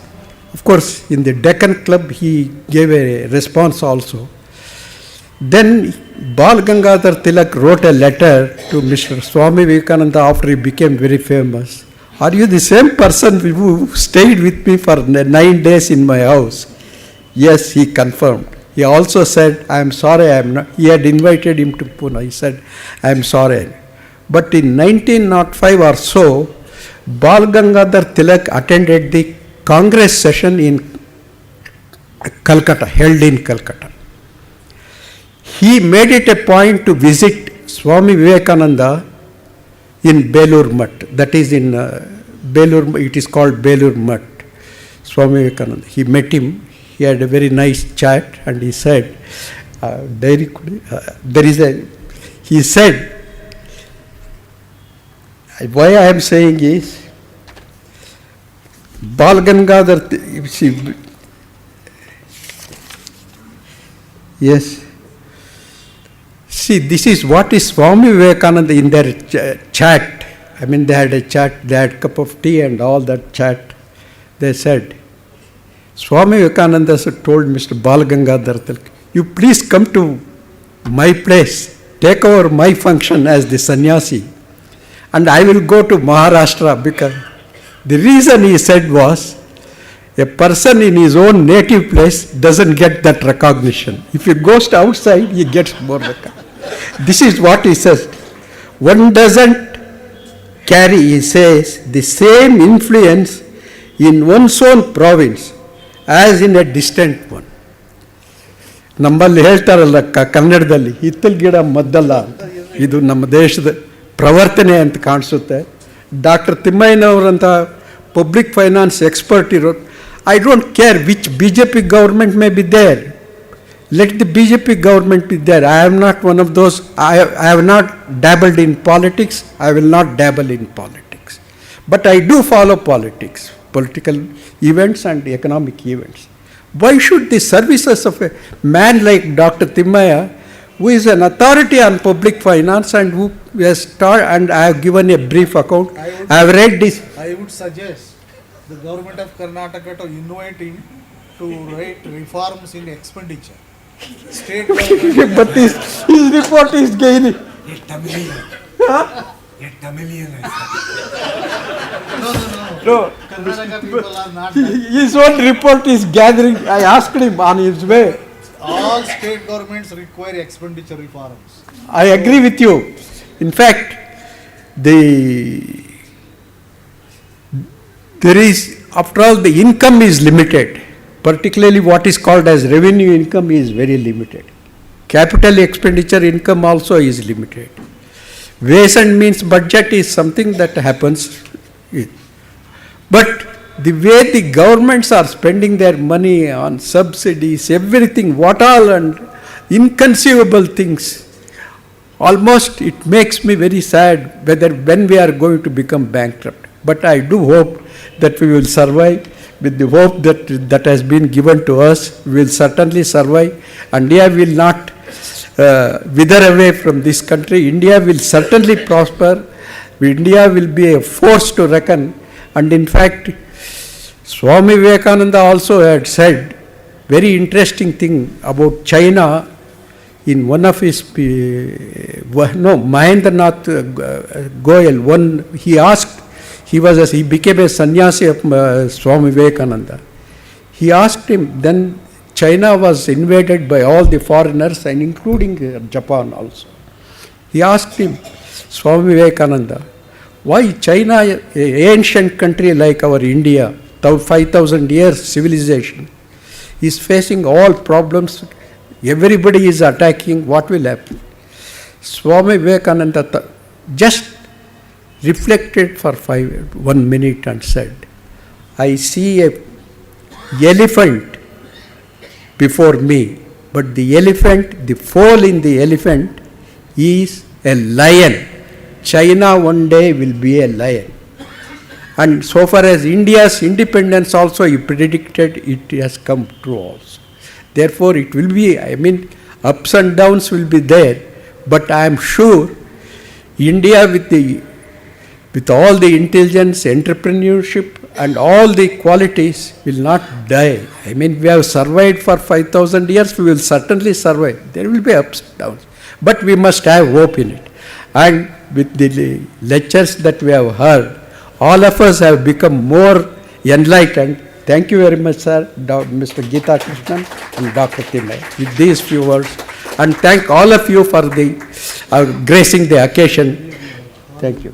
Speaker 1: of course, in the Deccan Club, he gave a response also. Then Bal Gangadhar Tilak wrote a letter to Mr. Swami Vivekananda after he became very famous. Are you the same person who stayed with me for 9 days in my house? Yes, he confirmed. He also said, I am sorry, I am not. He had invited him to Pune. He said, I am sorry. But in 1905 or so, Bal Gangadhar Tilak attended the Congress session in Calcutta, held in Calcutta. He made it a point to visit Swami Vivekananda in Belur Mutt. That is in Belur, it is called Belur Mutt. Swami Vivekananda. He met him. He had a very nice chat, and he said, he said, Why I am saying is, Bal Gangadhar, see, yes. See, this is what is Swami Vivekananda in their chat. I mean, they had a chat, they had a cup of tea and all that chat. They said, Swami Vivekananda told Mr. Bal Gangadhar Tilak, you please come to my place, take over my function as the sannyasi, and I will go to Maharashtra, because the reason he said was, a person in his own native place doesn't get that recognition. If he goes outside, he gets more recognition. This is what he says. One doesn't carry, he says, the same influence in one's own province as in a distant one. ನಮ್ಮಲ್ಲಿ ಹೇಳ್ತಾರಲ್ಲ ಕನ್ನಡದಲ್ಲಿ ಹಿತ್ತಲ ಗಿಡ ಮದ್ದಲ್ಲ, ಇದು ನಮ್ಮ ದೇಶದ ಪ್ರವರ್ತನೆ ಅಂತ ಕಾಣಿಸುತ್ತೆ. Doctor ತಿಮ್ಮಯ್ಯನವರಂಥ public finance expert ಇರೋರು, I don't care which BJP government may be there. Let the BJP government be there. I am not one of those. I have not dabbled in politics. I will not dabble in politics. But I do follow politics, political events and economic events. Why should the services of a man like Dr. Timmaya, who is an authority on public finance and who has taught, and I have given a brief account. I have read this.
Speaker 4: I would suggest the government of Karnataka to invite him to write reforms in expenditure. State government.
Speaker 1: But his report is gaining.
Speaker 2: A Tamilian.
Speaker 4: No. Karnataka people are not.
Speaker 1: His own report is gathering. I asked him on his way.
Speaker 4: All state governments require expenditure reforms.
Speaker 1: I agree with you. In fact, there is, after all, the income is limited. Particularly what is called as revenue income is very limited. Capital expenditure income also is limited. Ways and means budget is something that happens. But the way the governments are spending their money on subsidies, everything, what all, and inconceivable things, almost it makes me very sad when we are going to become bankrupt. But I do hope that we will survive. With the hope that has been given to us, we will certainly survive. India will not wither away from this country. India will certainly prosper. India will be a force to reckon. And in fact, Swami Vivekananda also had said very interesting thing about China in one of his, Mahendranath Goyal, he asked, he became a sannyasi of Swami Vivekananda. He asked him, then China was invaded by all the foreigners and including Japan also. He asked him, Swami Vivekananda, why China, an ancient country like our India, 5,000 years civilization, is facing all problems, everybody is attacking, what will happen? Swami Vivekananda just reflected for 1 minute and said, I see a elephant before me, but the elephant, the foal in the elephant is a lion. China one day will be a lion. And so far as India's independence also, he predicted, it has come true also. Therefore it will be, ups and downs will be there, but I am sure India with all the intelligence, entrepreneurship and all the qualities will not die. We have survived for 5,000 years, we will certainly survive. There will be ups and downs, but we must have hope in it. And with the lectures that we have heard, all of us have become more enlightened. Thank you very much, sir, Mr. Heetha Krishnan and Dr. Timmaya, with these few words. And thank all of you for gracing the occasion. Thank you.